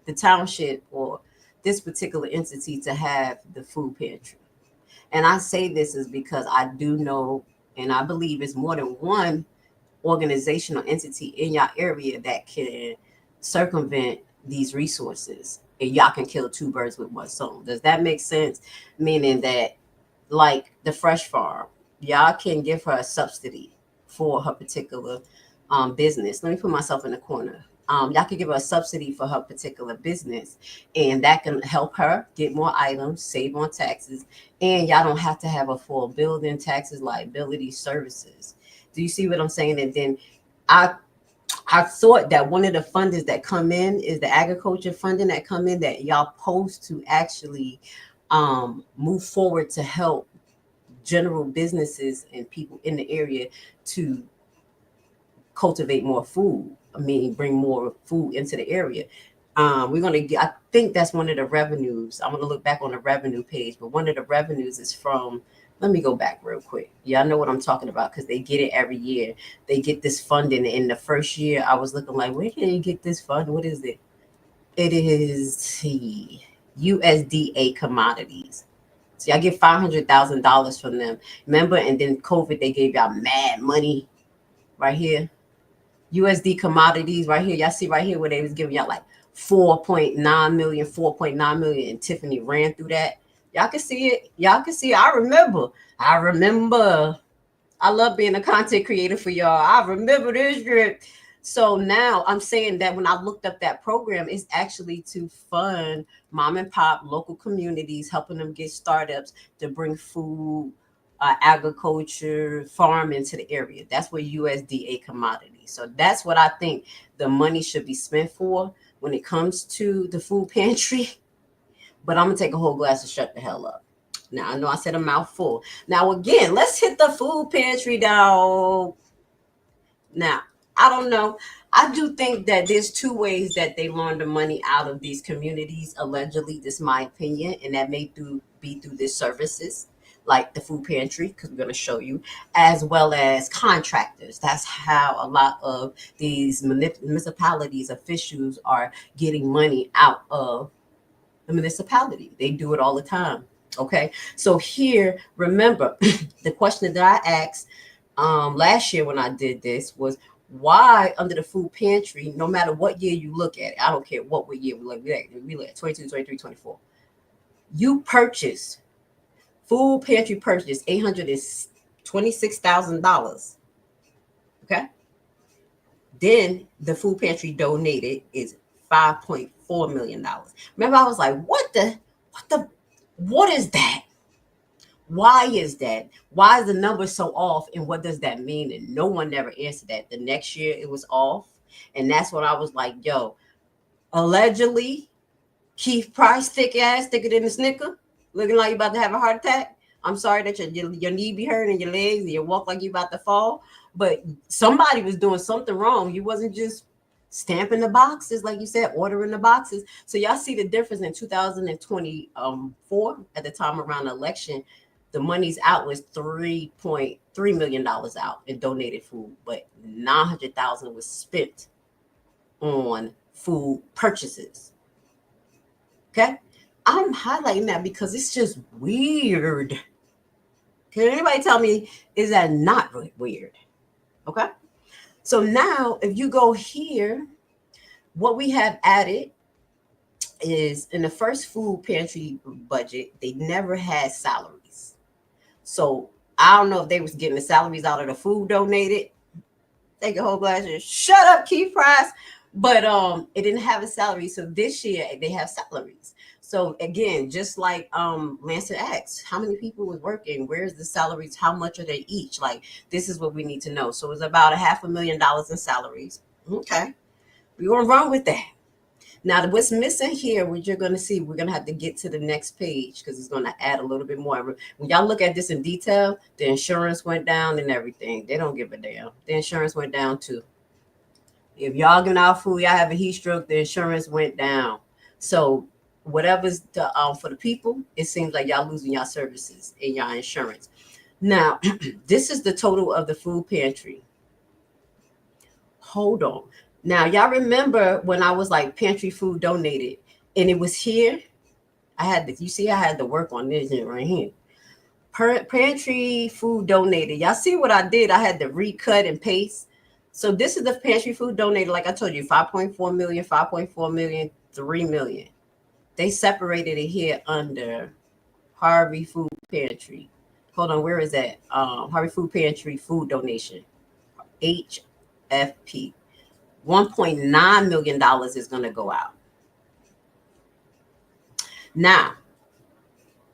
the township or this particular entity to have the food pantry? And I say this is because I do know, and I believe it's more than one organizational entity in your area that can circumvent these resources, and y'all can kill two birds with one stone. Does that make sense? Meaning that, like the Fresh Farm, y'all can give her a subsidy for her particular business. Let me put myself in the corner. Y'all can give her a subsidy for her particular business, and that can help her get more items, save on taxes, and y'all don't have to have a full building, taxes, liability, services. Do you see what I'm saying? And then I thought that one of the funders that come in is the agriculture funding that come in, that y'all supposed to actually move forward to help general businesses and people in the area to cultivate more food. Bring more food into the area. I think that's one of the revenues. I'm going to look back on the revenue page, but one of the revenues is from Let me go back real quick. Y'all know what I'm talking about because they get it every year. They get this funding. In the first year, I was looking like, where can you get this fund? What is it? It is USDA commodities. So y'all get $500,000 from them. Remember? And then COVID, they gave y'all mad money right here. USD commodities right here. Y'all see right here where they was giving y'all like 4.9 million, 4.9 million. And Tiffany ran through that. Y'all can see it. Y'all can see it. I remember. I love being a content creator for y'all. I remember this shit. So now I'm saying that when I looked up that program, it's actually to fund mom and pop local communities, helping them get startups to bring food, agriculture, farm into the area. That's where USDA commodities. So that's what I think the money should be spent for when it comes to the food pantry. But I'm gonna take a whole glass and shut the hell up. Now I know I said a mouthful. Now again, let's hit the food pantry down. Now I don't know. I do think that there's two ways that they launder money out of these communities. Allegedly, this is my opinion, and that may be through their services, like the food pantry, because we're going to show you, as well as contractors. That's how a lot of these municipalities officials are getting money out of the municipality. They do it all the time. Okay, so here, remember the question that I asked last year when I did this was, why under the food pantry, no matter what year you look at it, I don't care what year we look at 22, 23, 24, you purchase food pantry purchase $826,000. Okay, then the food pantry donated is $5.4 million. Remember, I was like, what is that? Why is that? Why is the number so off? And what does that mean? And no one never answered that. The next year it was off. And that's when I was like, yo, allegedly, Keith Price, thicker than a snicker, looking like you about to have a heart attack. I'm sorry that your knee be hurting and your legs and you walk like you about to fall. But somebody was doing something wrong. You wasn't just stamping the boxes, like you said, ordering the boxes. So y'all see the difference in 2024 at the time around the election. The money's out was $3.3 million out in donated food, but $900,000 was spent on food purchases. Okay, I'm highlighting that because it's just weird. Can anybody tell me, is that not really weird? Okay, so now if you go here, what we have added is in the first food pantry budget, they never had salaries. So I don't know if they was getting the salaries out of the food donated. Take a whole glass and shut up, Keith Price. But it didn't have a salary. So this year they have salaries. So again, just like Lancer asked, how many people was working? Where's the salaries? How much are they each? Like, this is what we need to know. So it's about $500,000 in salaries. Okay, we're gonna run with that. Now, what's missing here, what you're going to see, we're going to have to get to the next page because it's going to add a little bit more. When y'all look at this in detail, the insurance went down and everything. They don't give a damn. The insurance went down too. If y'all giving out food, y'all have a heat stroke, the insurance went down. So whatever's for the people, it seems like y'all losing y'all services and y'all insurance. Now, this is the total of the food pantry. Hold on. Now, y'all remember when I was like pantry food donated and it was here? I had to work on this right here. Pantry food donated. Y'all see what I did? I had to recut and paste. So this is the pantry food donated. Like I told you, 5.4 million, 5.4 million, 3 million. They separated it here under Harvey Food Pantry. Hold on, where is that? Harvey Food Pantry food donation. HFP. $1.9 million is going to go out. Now,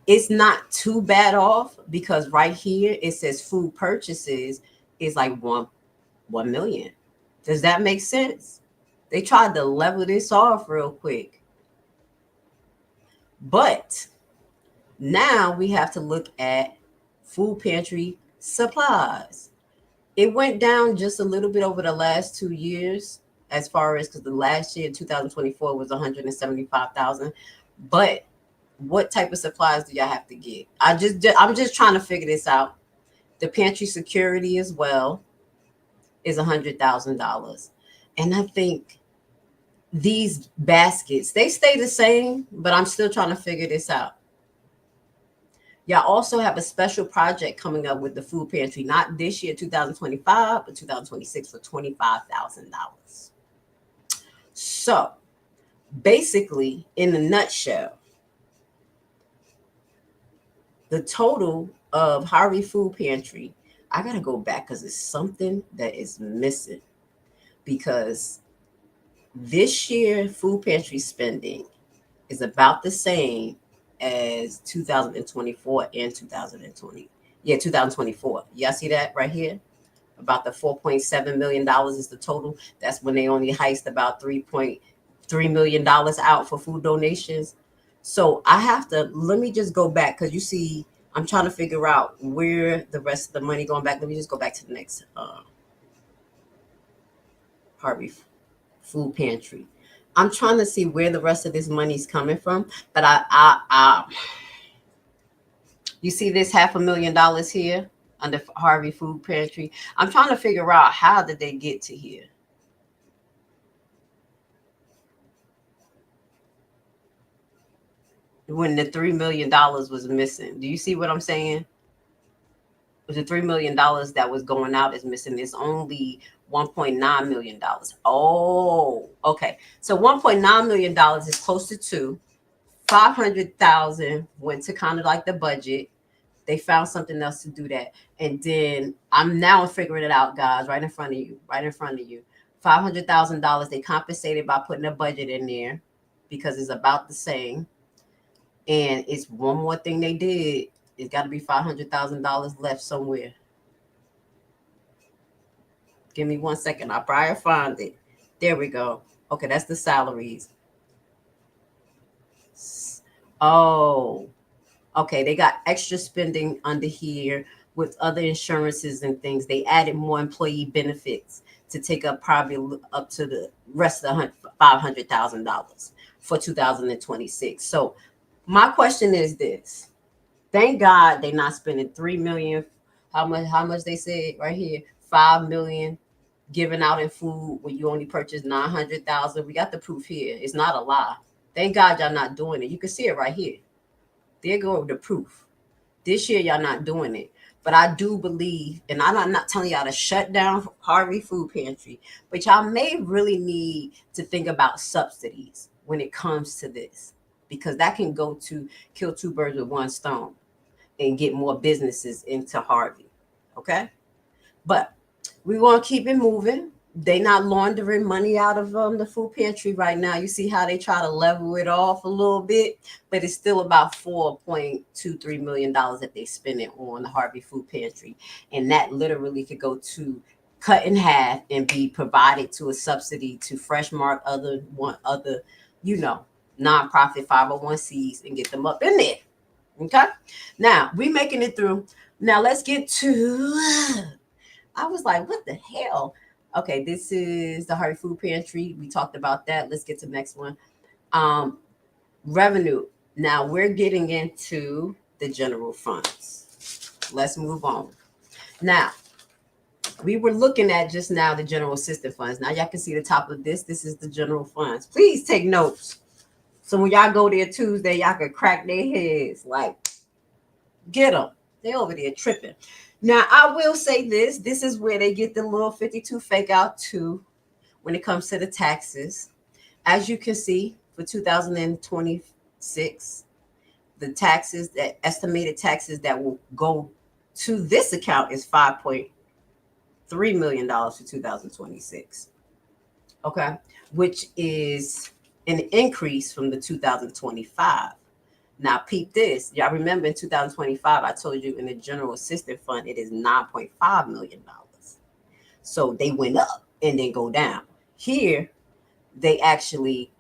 it's not too bad off because right here it says food purchases is like 1 million. Does that make sense? They tried to level this off real quick. But now we have to look at food pantry supplies. It went down just a little bit over the last 2 years, as far as because the last year, 2024, was $175,000. But what type of supplies do y'all have to get? I'm just trying to figure this out. The pantry security as well is $100,000. And I think these baskets, they stay the same, but I'm still trying to figure this out. Y'all also have a special project coming up with the food pantry, not this year, 2025, but 2026 for $25,000. So basically, in a nutshell, the total of Harvey Food Pantry, I got to go back because it's something that is missing. Because this year, food pantry spending is about the same as 2024 and 2020. Yeah, 2024. Y'all see that right here? About the $4.7 million is the total. That's when they only heist about $3.3 million out for food donations. So I have to, let me just go back because you see, I'm trying to figure out where the rest of the money going back. Let me just go back to the next Harvey Food Pantry. I'm trying to see where the rest of this money is coming from, but I you see this $500,000 here under Harvey Food Pantry. I'm trying to figure out how did they get to here. When the $3 million was missing. Do you see what I'm saying? The $3 million that was going out is missing. It's only $1.9 million. Oh, okay. So $1.9 million is close to $2. 500,000 went to kind of like the budget. They found something else to do that. And then I'm now figuring it out, guys, right in front of you, $500,000 they compensated by putting a budget in there because it's about the same. And it's one more thing they did. It's got to be $500,000 left somewhere. Give me 1 second. I'll probably find it. There we go. Okay, that's the salaries. Oh, okay. They got extra spending under here with other insurances and things. They added more employee benefits to take up probably up to the rest of the $500,000 for 2026. So my question is this. Thank God they're not spending $3 million. How much they said right here? $5 million given out in food when you only purchased 900,000. We got the proof here. It's not a lie. Thank God y'all not doing it. You can see it right here. There go the proof. This year y'all not doing it. But I do believe, and I'm not telling y'all to shut down Harvey Food Pantry, but y'all may really need to think about subsidies when it comes to this, because that can go to kill two birds with one stone and get more businesses into Harvey. Okay? But we want to keep it moving. They not laundering money out of the food pantry right now. You see how they try to level it off a little bit, but it's still about $4.23 million that they spending on the Harvey Food Pantry. And that literally could go to cut in half and be provided to a subsidy to Freshmark, other nonprofit 501c and get them up in there. Okay. Now we making it through. Now let's get to, I was like, what the hell? Okay, this is the Harvey Food Pantry. We talked about that. Let's get to the next one. Revenue. Now we're getting into the general funds. Let's move on. Now, we were looking at just now the general assistance funds. Now y'all can see the top of this. This is the general funds. Please take notes. So when y'all go there Tuesday, y'all can crack their heads. Like, get them. They over there tripping. Now, I will say this. This is where they get the little 52 fake out too when it comes to the taxes. As you can see, for 2026, the taxes, that estimated taxes that will go to this account is $5.3 million for 2026. Okay, which is an increase from the 2025. Now, peep this. Y'all remember in 2025, I told you in the general assistance fund, it is $9.5 million. So they went up and then go down. Here, they actually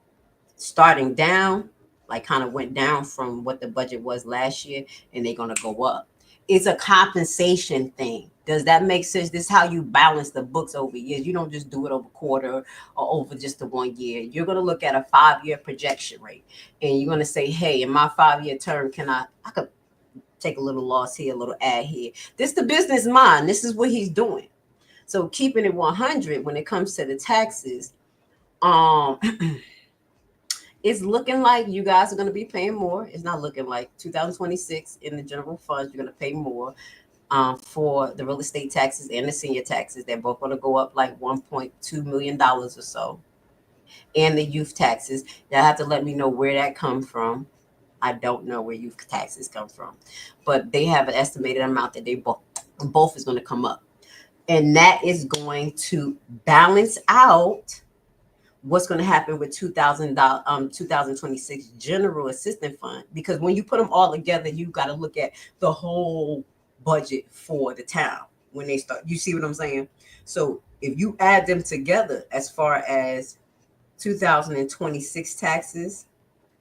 starting down, like kind of went down from what the budget was last year, and they're going to go up. It's a compensation thing. Does that make sense? This is how you balance the books over years. You don't just do it over quarter or over just the 1 year. You're going to look at a 5-year projection rate, and you're going to say, hey, in my 5-year term, I could take a little loss here, a little add here. This is the business mind. This is what he's doing. So keeping it 100 when it comes to the taxes, it's looking like you guys are going to be paying more. It's not looking like 2026 in the general funds, you're going to pay more. For the real estate taxes and the senior taxes. They're both going to go up like $1.2 million or so. And the youth taxes, y'all have to let me know where that comes from. I don't know where youth taxes come from, but they have an estimated amount that they both is going to come up. And that is going to balance out what's going to happen with 2026 general assistance fund. Because when you put them all together, you got to look at the whole budget for the town when they start. You see what I'm saying? So if you add them together, as far as 2026 taxes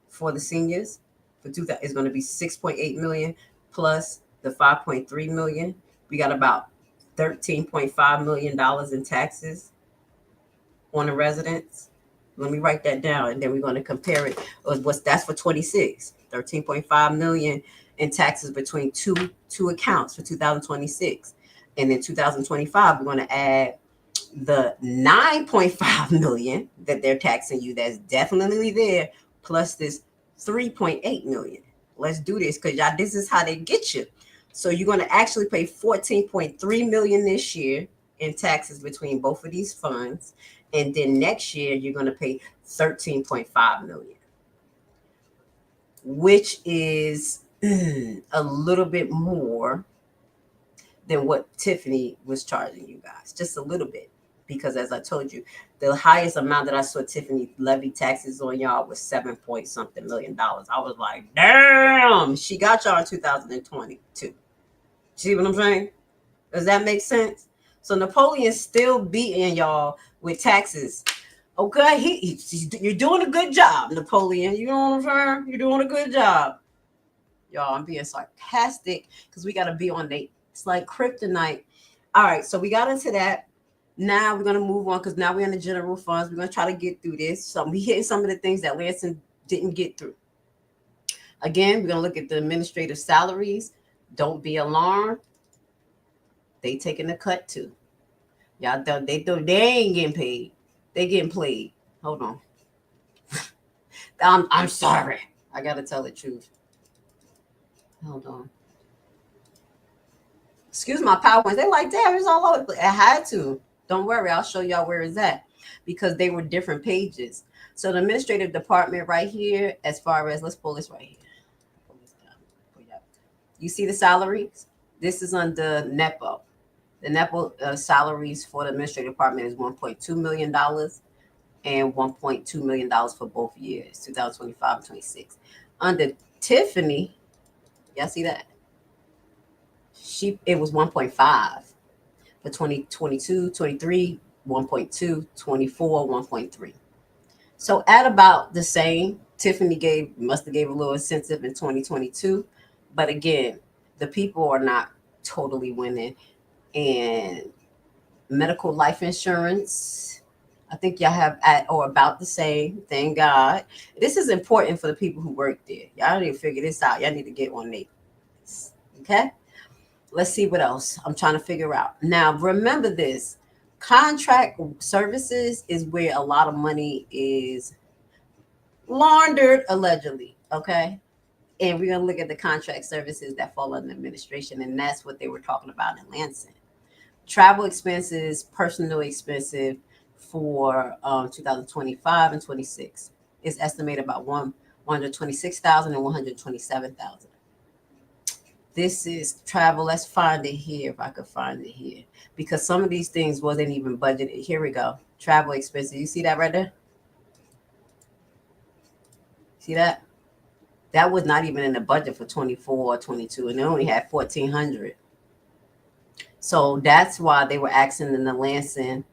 for the seniors, for 2000 is going to be 6.8 million plus the 5.3 million. We got about $13.5 million in taxes on the residents. Let me write that down, and then we're going to compare it. That's for 26, 13.5 million in taxes between two accounts for 2026. And in 2025, we're going to add the 9.5 million that they're taxing you. That's definitely there, plus this 3.8 million. Let's do this, because y'all, this is how they get you. So you're going to actually pay 14.3 million this year in taxes between both of these funds. And then next year, you're going to pay 13.5 million, which is a little bit more than what Tiffany was charging you guys, just a little bit. Because as I told you, the highest amount that I saw Tiffany levy taxes on y'all was $7-point-something million. I was like, damn, she got y'all in 2022. See what I'm saying? Does that make sense? So Napoleon's still beating y'all with taxes. Okay, you're doing a good job, Napoleon. You know what I'm saying? You're doing a good job. Y'all, I'm being sarcastic because we got to be on date. It's like kryptonite. All right, so we got into that. Now we're going to move on because now we're in the general funds. We're going to try to get through this. So we hitting some of the things that Lansing didn't get through. Again, we're going to look at the administrative salaries. Don't be alarmed. They taking a cut too. Y'all, they ain't getting paid. They getting played. Hold on. I'm sorry. I got to tell the truth. Hold on. Excuse my PowerPoints. They like, damn, it's all over. I had to. Don't worry. I'll show y'all where it's at because they were different pages. So the administrative department right here, as far as, let's pull this right here. Pull this down. You see the salaries? This is under NEPO. The NEPO salaries for the administrative department is $1.2 million and $1.2 million for both years, 2025 and 26. Under Tiffany, y'all see that? It was 1.5 for 2022, 23, 1.2, 24, 1.3. So at about the same, Tiffany must have gave a little incentive in 2022. But again, the people are not totally winning. And medical life insurance, I think y'all have at or about the same. Thank God. This is important for the people who work there. Y'all need to figure this out. Y'all need to get on this. Okay? Let's see what else I'm trying to figure out. Now, remember this. Contract services is where a lot of money is laundered, allegedly. Okay? And we're going to look at the contract services that fall under administration. And that's what they were talking about in Lansing. Travel expenses, personal expenses for 2025 and 26 is estimated about $126,000 and $127,000. This is travel. Let's find it here if I could find it here. Because some of these things wasn't even budgeted. Here we go. Travel expenses. You see that right there? See that? That was not even in the budget for 24 or 22. And they only had $1,400. So that's why they were asking in the Lansing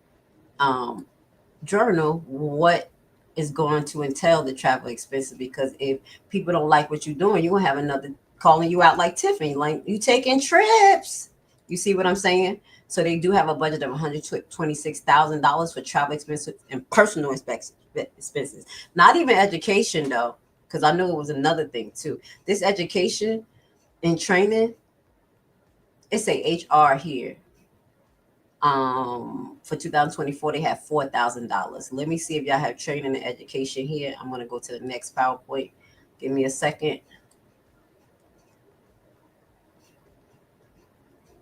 Journal what is going to entail the travel expenses. Because if people don't like what you're doing, you're going to have another calling you out like Tiffany, like you taking trips. You see what I'm saying? So they do have a budget of $126,000 for travel expenses and personal expenses. Not even education though, because I know it was another thing too. This education and training, it's a HR here. For 2024, they have $4,000. Let me see if y'all have training and education here. I'm gonna go to the next PowerPoint. Give me a second.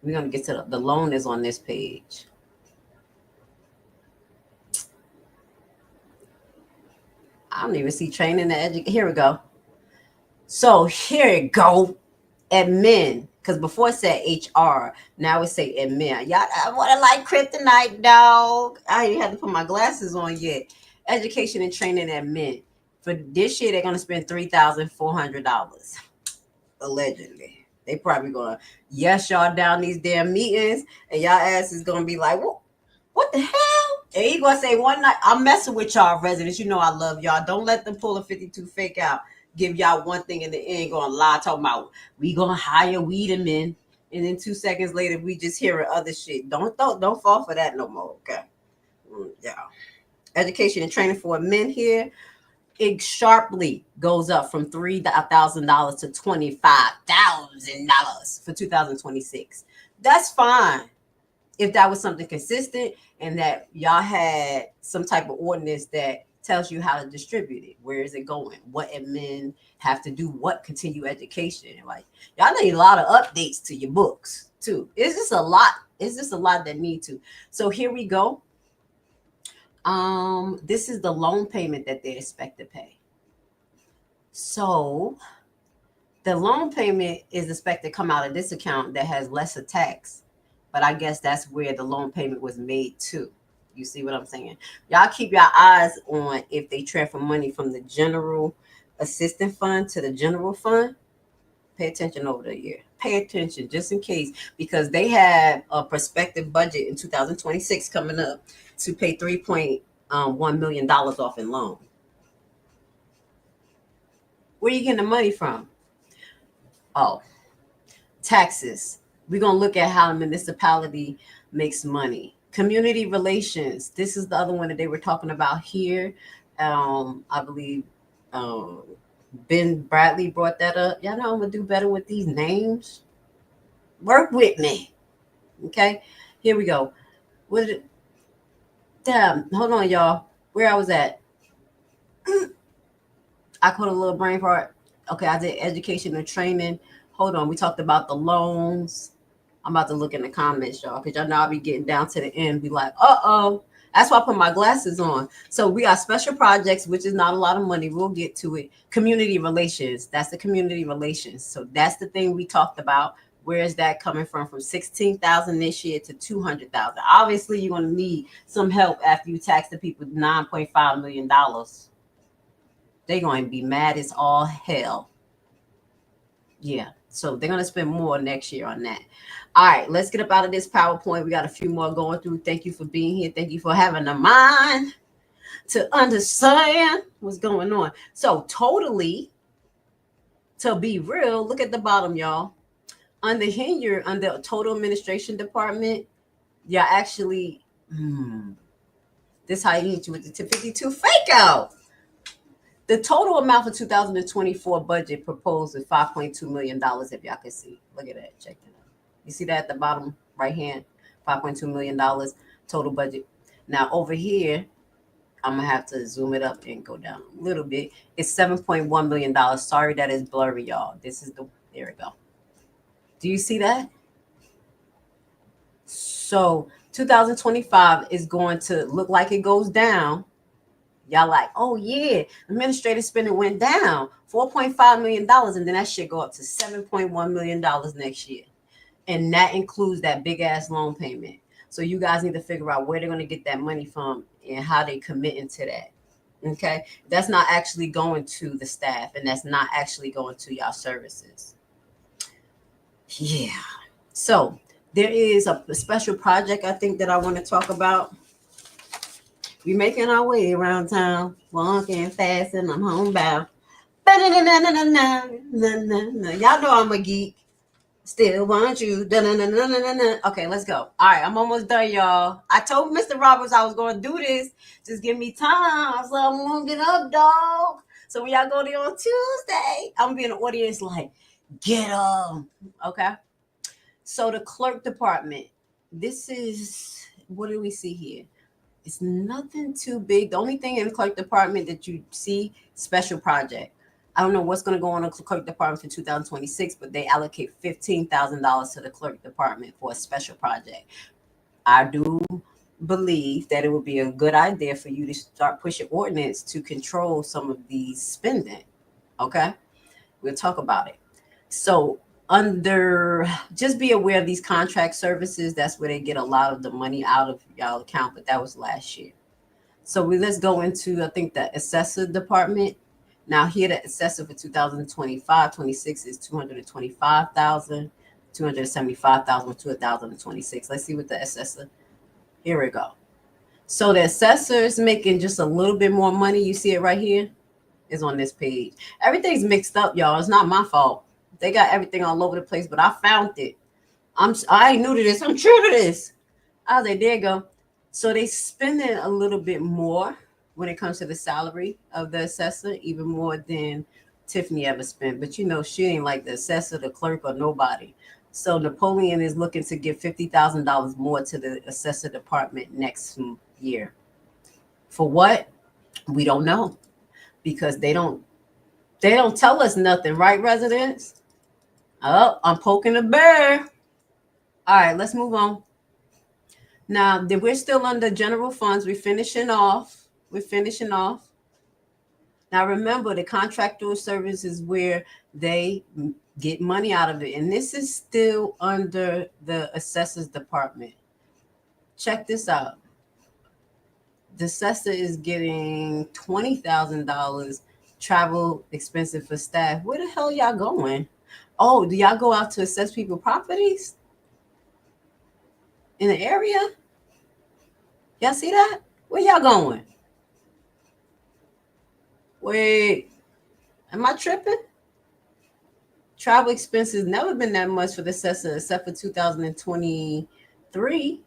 We're gonna get to the loan is on this page. I don't even see training and education. Here we go. So here it go. Admin, because before it said HR, now it say admin. Y'all, I want to like kryptonite, dog. I ain't had to put my glasses on yet. Education and training admin. For this year, they're gonna spend $3,400. Allegedly. They probably gonna yes y'all down these damn meetings, and y'all ass is gonna be like, what the hell? And he gonna say one night, I'm messing with y'all residents. You know I love y'all. Don't let them pull a 52 fake out. Give y'all one thing in the end, gonna lie, talking about we gonna hire Weedeman, and then 2 seconds later we just hearing other shit. Don't fall for that no more. Okay. Yeah. Education and training for men here. It sharply goes up from $3,000 to $25,000 for 2026. That's fine if that was something consistent and that y'all had some type of ordinance that tells you how to distribute it. Where is it going? What admin have to do? What continue education? Like y'all need a lot of updates to your books too. It's just a lot. It's just a lot that need to. So here we go. This is the loan payment that they expect to pay. So the loan payment is expected to come out of this account that has lesser tax, but I guess that's where the loan payment was made to. You see what I'm saying? Y'all keep your eyes on if they transfer money from the general assistance fund to the general fund. Pay attention over the year. Pay attention just in case, because they have a prospective budget in 2026 coming up to pay $3.1 million off in loan. Where are you getting the money from? Oh, taxes. We're going to look at how the municipality makes money. Community relations. This is the other one that they were talking about here. I believe Ben Bradley brought that up. Y'all know I'm going to do better with these names. Work with me. Okay, here we go. What did it? Damn, hold on, y'all. Where I was at. I caught a little brain fart. Okay, I did education and training. Hold on, we talked about the loans. I'm about to look in the comments, y'all, because y'all know I'll be getting down to the end, be like, uh-oh. That's why I put my glasses on. So we got special projects, which is not a lot of money. We'll get to it. Community relations. That's the community relations. So that's the thing we talked about. Where is that coming from? From $16,000 this year to $200,000. Obviously, you're going to need some help after you tax the people $9.5 million. They're going to be mad as all hell. Yeah. So they're going to spend more next year on that. All right, let's get up out of this PowerPoint. We got a few more going through. Thank you for being here. Thank you for having a mind to understand what's going on. So totally, to be real, look at the bottom, y'all. Under Henyard, under total administration department, y'all actually, this how you hit you with the 52 fake out. The total amount for 2024 budget proposed is $5.2 million, if y'all can see. Look at that. Check it out. You see that at the bottom right hand? $5.2 million total budget. Now over here, I'm going to have to zoom it up and go down a little bit. It's $7.1 million. Sorry that is blurry, y'all. This is the, there we go. Do you see that? So 2025 is going to look like it goes down. Y'all like, oh yeah, administrative spending went down $4.5 million, and then that shit go up to $7.1 million next year. And that includes that big ass loan payment. So you guys need to figure out where they're going to get that money from and how they commit into that. Okay. That's not actually going to the staff, and that's not actually going to y'all services. Yeah. So there is a special project I think that I want to talk about. We making our way around town, walking fast, and I'm homebound. Y'all know I'm a geek. Still want you. Dun-dun-dun-dun-dun-dun. Okay, let's go. All right, I'm almost done, y'all. I told Mr. Roberts I was going to do this. Just give me time. So I'm going to get up, dog. So when y'all go there on Tuesday, I'm going to be in the audience like, get them. Okay? So the clerk department, this is, what do we see here? It's nothing too big. The only thing in the clerk department that you see, special project. I don't know what's going to go on in the clerk department for 2026, but they allocate $15,000 to the clerk department for a special project. I do believe that it would be a good idea for you to start pushing ordinance to control some of these spending. Okay? We'll talk about it. So just be aware of these contract services. That's where they get a lot of the money out of y'all account, but that was last year. So let's go into, I think, the assessor department. Now here the assessor for 2025-26 is $225,000, $275,000 to 2026. Let's see what the assessor. Here we go. So the assessor is making just a little bit more money. You see it right here. Is on this page. Everything's mixed up, y'all. It's not my fault. They got everything all over the place, but I found it. I ain't new to this. I'm true to this. I was like, there you go. So they spending a little bit more when it comes to the salary of the assessor, even more than Tiffany ever spent. But you know, she ain't like the assessor, the clerk, or nobody. So Napoleon is looking to give $50,000 more to the assessor department next year. For what? We don't know, because they don't tell us nothing, right, residents? Oh, I'm poking the bear. All right, let's move on. Now, we're still under general funds. We're finishing off. Now, remember, the contractual service is where they get money out of it. And this is still under the assessors department. Check this out. The assessor is getting $20,000 travel expensive for staff. Where the hell y'all going? Oh, do y'all go out to assess people properties in the area? Y'all see that? Where y'all going? Wait, am I tripping? Travel expenses never been that much for the assessor except for 2023.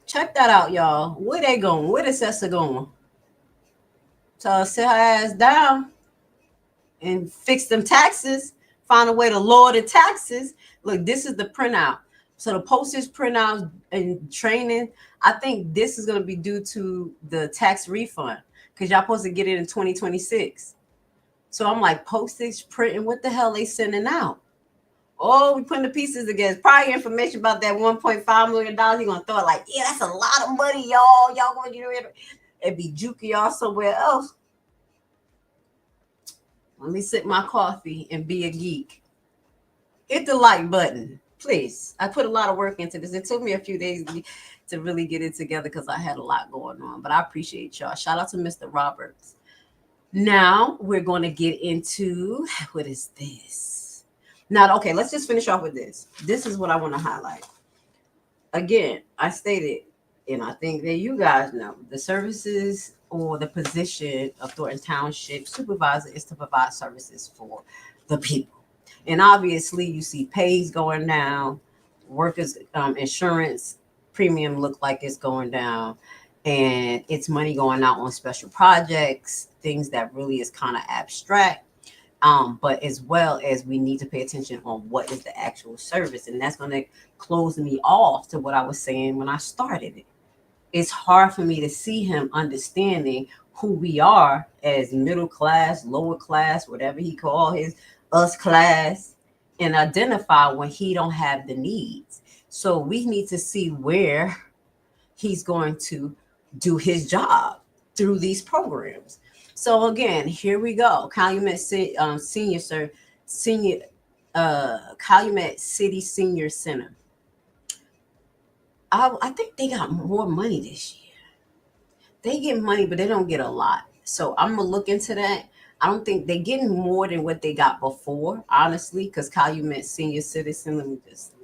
Check that out, y'all. Where they going? Where the assessor going? So sit her ass down and fix them taxes. Find a way to lower the taxes. Look, this is the printout. So the postage printouts and training, I think this is going to be due to the tax refund because y'all supposed to get it in 2026. So I'm like, postage, printing, what the hell they sending out? Oh, we putting the pieces together. Probably information about that $1.5 million. You're going to throw it like, yeah, that's a lot of money, y'all. Y'all going to get rid of it. It'd be juking y'all somewhere else. Let me sip my coffee and be a geek. Hit the like button, please. I put a lot of work into this. It took me a few days to really get it together because I had a lot going on. But I appreciate y'all. Shout out to Mr. Roberts. Now we're going to get into, what is this? Now, okay, let's just finish off with this. This is what I want to highlight. Again, I stated, and I think that you guys know, the services or the position of Thornton Township supervisor is to provide services for the people. And obviously, you see pays going down, workers' insurance premium look like it's going down, and it's money going out on special projects, things that really is kind of abstract. But as well as we need to pay attention on what is the actual service. And that's going to close me off to what I was saying when I started it. It's hard for me to see him understanding who we are as middle class, lower class, whatever he call his us class, and identify when he don't have the needs. So we need to see where he's going to do his job through these programs. So again, here we go. Calumet Calumet City Senior Center. I think they got more money this year. They get money, but they don't get a lot. So I'm gonna look into that. I don't think they're getting more than what they got before, honestly, because Calumet Senior Citizen, let me just,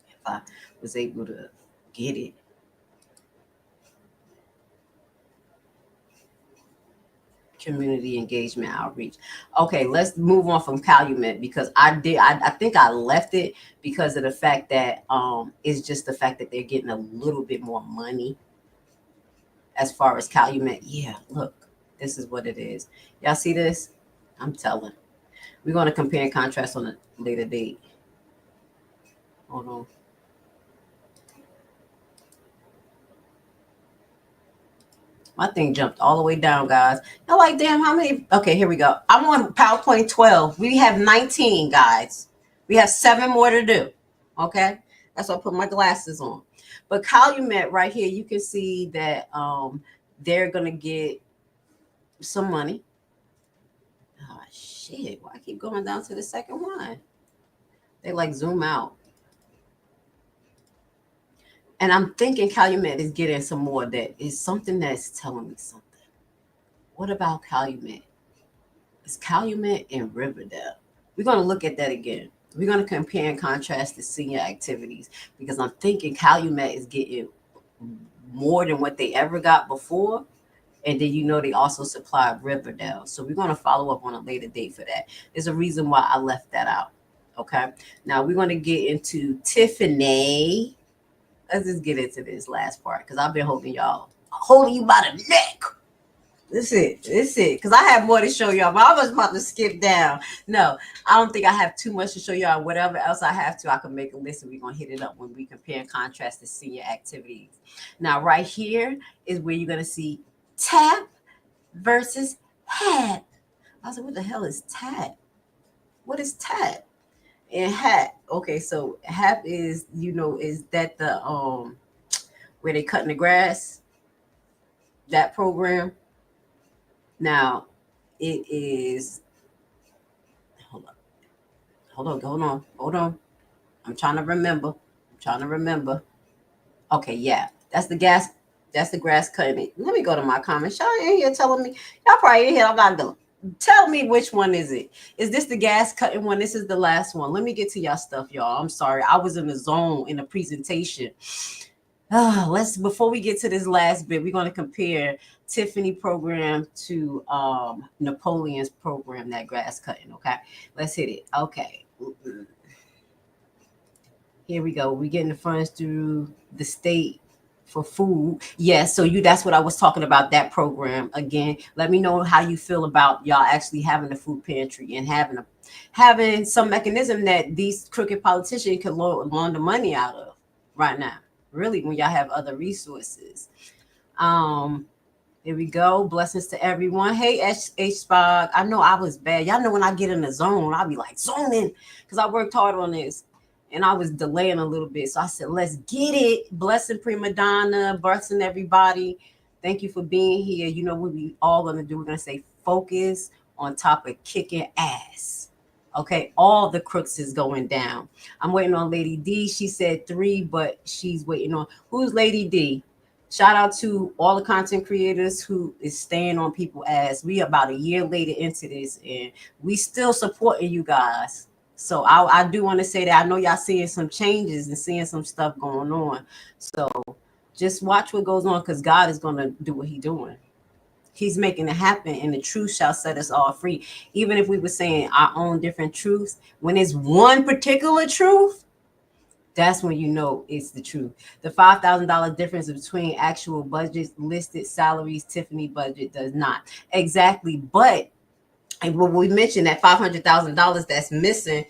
if I was able to get it. community engagement outreach. Okay, let's move on from Calumet because I think I left it because of the fact that it's just the fact that they're getting a little bit more money as far as Calumet. Yeah, look, this is what it is. Y'all see this? I'm telling. We're going to compare and contrast on a later date. Hold on. My thing jumped all the way down, guys. You're like, damn, how many? Okay, here we go. I'm on PowerPoint 12. We have 19, guys. We have 7 more to do. Okay? That's why I put my glasses on. But Calumet right here, you can see that they're going to get some money. Oh, shit. Why I keep going down to the second one? They like zoom out. And I'm thinking Calumet is getting some more. That is something that's telling me something. What about Calumet? It's Calumet and Riverdale. We're going to look at that again. We're going to compare and contrast the senior activities because I'm thinking Calumet is getting more than what they ever got before. And then, they also supply Riverdale. So we're going to follow up on a later date for that. There's a reason why I left that out. Okay. Now we're going to get into Tiffany. Let's just get into this last part because I've been holding you by the neck. That's it. Because I have more to show y'all, but I was about to skip down. No, I don't think I have too much to show y'all. Whatever else I have to, I can make a list and we're going to hit it up when we compare and contrast the senior activities. Now, right here is where you're going to see TAP versus HAP. I was like, what the hell is TAP? What is TAP? And HAP, okay, so HAP is, is that the where they cutting the grass? That program. Now, it is. Hold on. I'm trying to remember. Okay, yeah, that's the gas. That's the grass cutting. Let me go to my comments. Y'all in here telling me. Y'all probably in here. I'm not going. Tell me which one is it? Is this the gas cutting one? This is the last one. Let me get to y'all stuff, y'all. I'm sorry. I was in the zone in the presentation. Before we get to this last bit, we're going to compare Tiffany program to Napoleon's program, that grass cutting. Okay. Let's hit it. Okay. Here we go. We're getting the funds through the state for food. Yes, so that's what I was talking about, that program. Again, let me know how you feel about y'all actually having a food pantry and having some mechanism that these crooked politicians can launder money out of right now. Really, when y'all have other resources. Here we go. Blessings to everyone. Hey, H Spog. I know I was bad. Y'all know when I get in the zone, I'll be like zoning because I worked hard on this. And I was delaying a little bit. So I said, let's get it. Blessing Prima Donna, blessing everybody. Thank you for being here. You know what we all going to do? We're going to say focus on top of kicking ass. Okay, all the crooks is going down. I'm waiting on Lady D. She said 3, but she's waiting on. Who's Lady D? Shout out to all the content creators who is staying on people's ass. We about a year later into this, and we still supporting you guys. So I do want to say that I know y'all seeing some changes and seeing some stuff going on. So just watch what goes on because God is going to do what he's doing. He's making it happen, and the truth shall set us all free. Even if we were saying our own different truths, when it's one particular truth, that's when you know it's the truth. The $5,000 difference between actual budgets, listed salaries, Tiffany budget does not. Exactly, but and when we mentioned that $500,000 that's missing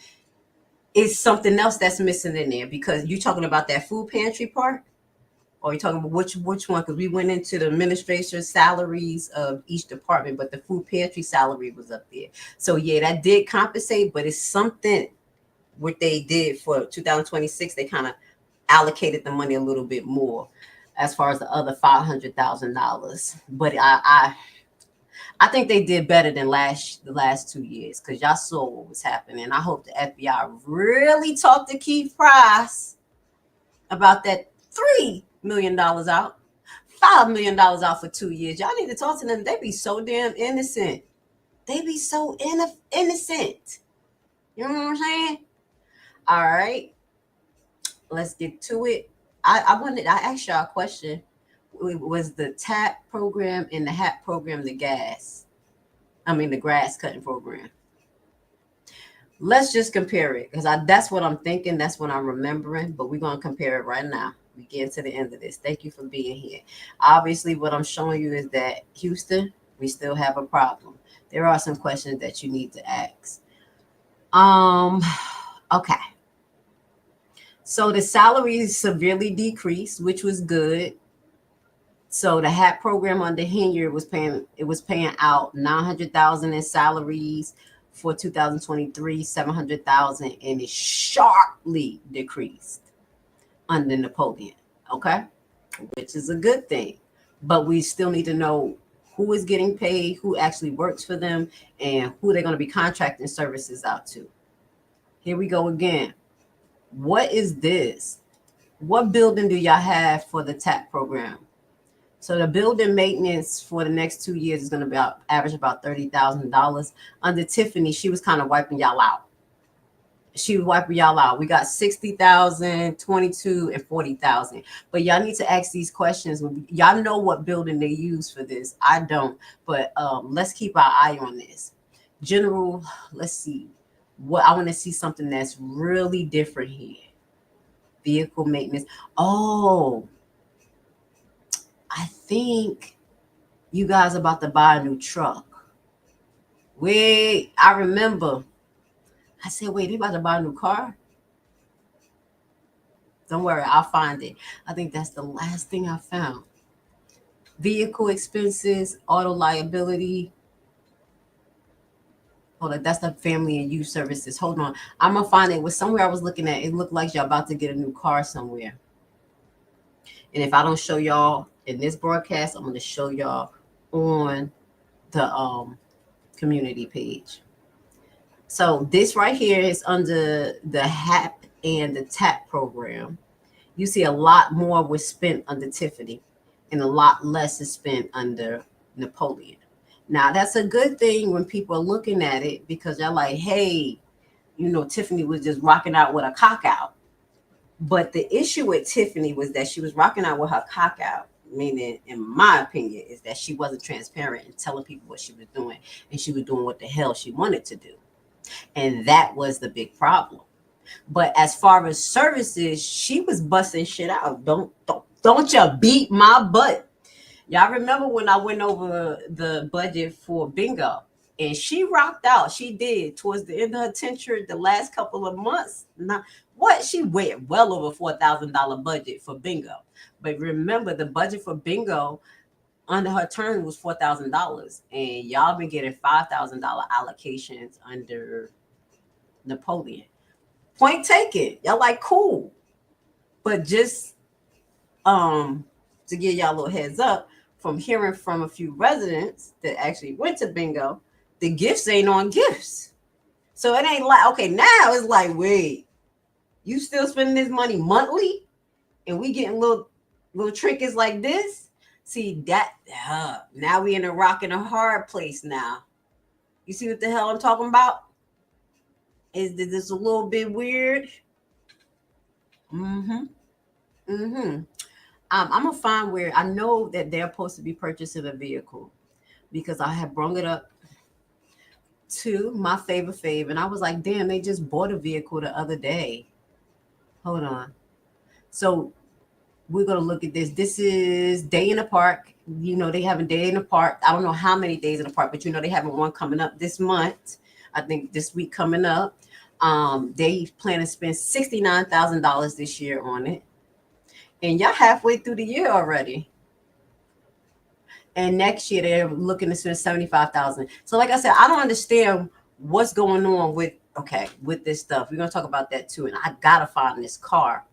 is something else that's missing in there because you're talking about that food pantry part, or you're talking about which one? Because we went into the administration salaries of each department, but the food pantry salary was up there. So yeah, that did compensate, but it's something what they did for 2026. They kind of allocated the money a little bit more as far as the other $500,000. But I think they did better than the last 2 years because y'all saw what was happening. I hope the FBI really talked to Keith Price about that $3 million out, $5 million out for 2 years. Y'all need to talk to them. They be so damn innocent. They be so innocent. You know what I'm saying? All right. Let's get to it. I asked y'all a question. Was the TAP program and the HAP program the gas? The grass cutting program. Let's just compare it because that's what I'm thinking. That's what I'm remembering. But we're going to compare it right now. We get to the end of this. Thank you for being here. Obviously, what I'm showing you is that Houston, we still have a problem. There are some questions that you need to ask. Okay. So the salaries severely decreased, which was good. So the HAT program under Henyard was paying out $900,000 in salaries for 2023, $700,000, and it sharply decreased under Napoleon. Okay, which is a good thing, but we still need to know who is getting paid, who actually works for them, and who they're going to be contracting services out to. Here we go again. What is this? What building do y'all have for the TAP program? So the building maintenance for the next 2 years is going to average about $30,000. Under Tiffany, she was kind of wiping y'all out. We got 60,000, 22, and 40,000. But y'all need to ask these questions. Y'all know what building they use for this. I don't. But let's keep our eye on this. General, let's see. I want to see something that's really different here. Vehicle maintenance. Oh, I think you guys are about to buy a new truck. Wait, I remember. I said, wait, they about to buy a new car? Don't worry, I'll find it. I think that's the last thing I found. Vehicle expenses, auto liability. Hold on, that's the family and youth services. Hold on. I'm going to find it. It was somewhere I was looking at. It looked like y'all about to get a new car somewhere. And if I don't show y'all in this broadcast, I'm going to show y'all on the community page. So this right here is under the HAP and the TAP program. You see a lot more was spent under Tiffany and a lot less is spent under Napoleon. Now, that's a good thing when people are looking at it because they're like, hey, Tiffany was just rocking out with a cock out. But the issue with Tiffany was that she was rocking out with her cock out, meaning, in my opinion, is that she wasn't transparent and telling people what she was doing, and she was doing what the hell she wanted to do. And that was the big problem. But as far as services, she was busting shit out. Don't you beat my butt. Y'all remember when I went over the budget for bingo? And she rocked out. She did towards the end of her tenure, the last couple of months. Now, she went well over $4,000 budget for bingo. But remember, the budget for bingo under her term was $4,000, and y'all been getting $5,000 allocations under Napoleon. Point taken. Y'all like cool, but just to give y'all a little heads up, from hearing from a few residents that actually went to bingo, the gifts ain't on gifts. So it ain't like, okay, now it's like, wait, you still spending this money monthly and we getting little trinkets like this? See that, now we in a rock and a hard place now. You see what the hell I'm talking about? Is this a little bit weird? I'm gonna find where I know that they're supposed to be purchasing a vehicle because I have brought it up to my fave, and I was like, damn, they just bought a vehicle the other day. Hold on. So we're gonna look at this. This is Day in the Park. They have a Day in the Park. I don't know how many days in the park, but they having one coming up this month. I think this week coming up. They plan to spend $69,000 this year on it. And y'all halfway through the year already. And next year they're looking to spend $75,000. So like I said, I don't understand what's going on with this stuff. We're gonna talk about that too. And I gotta find this car.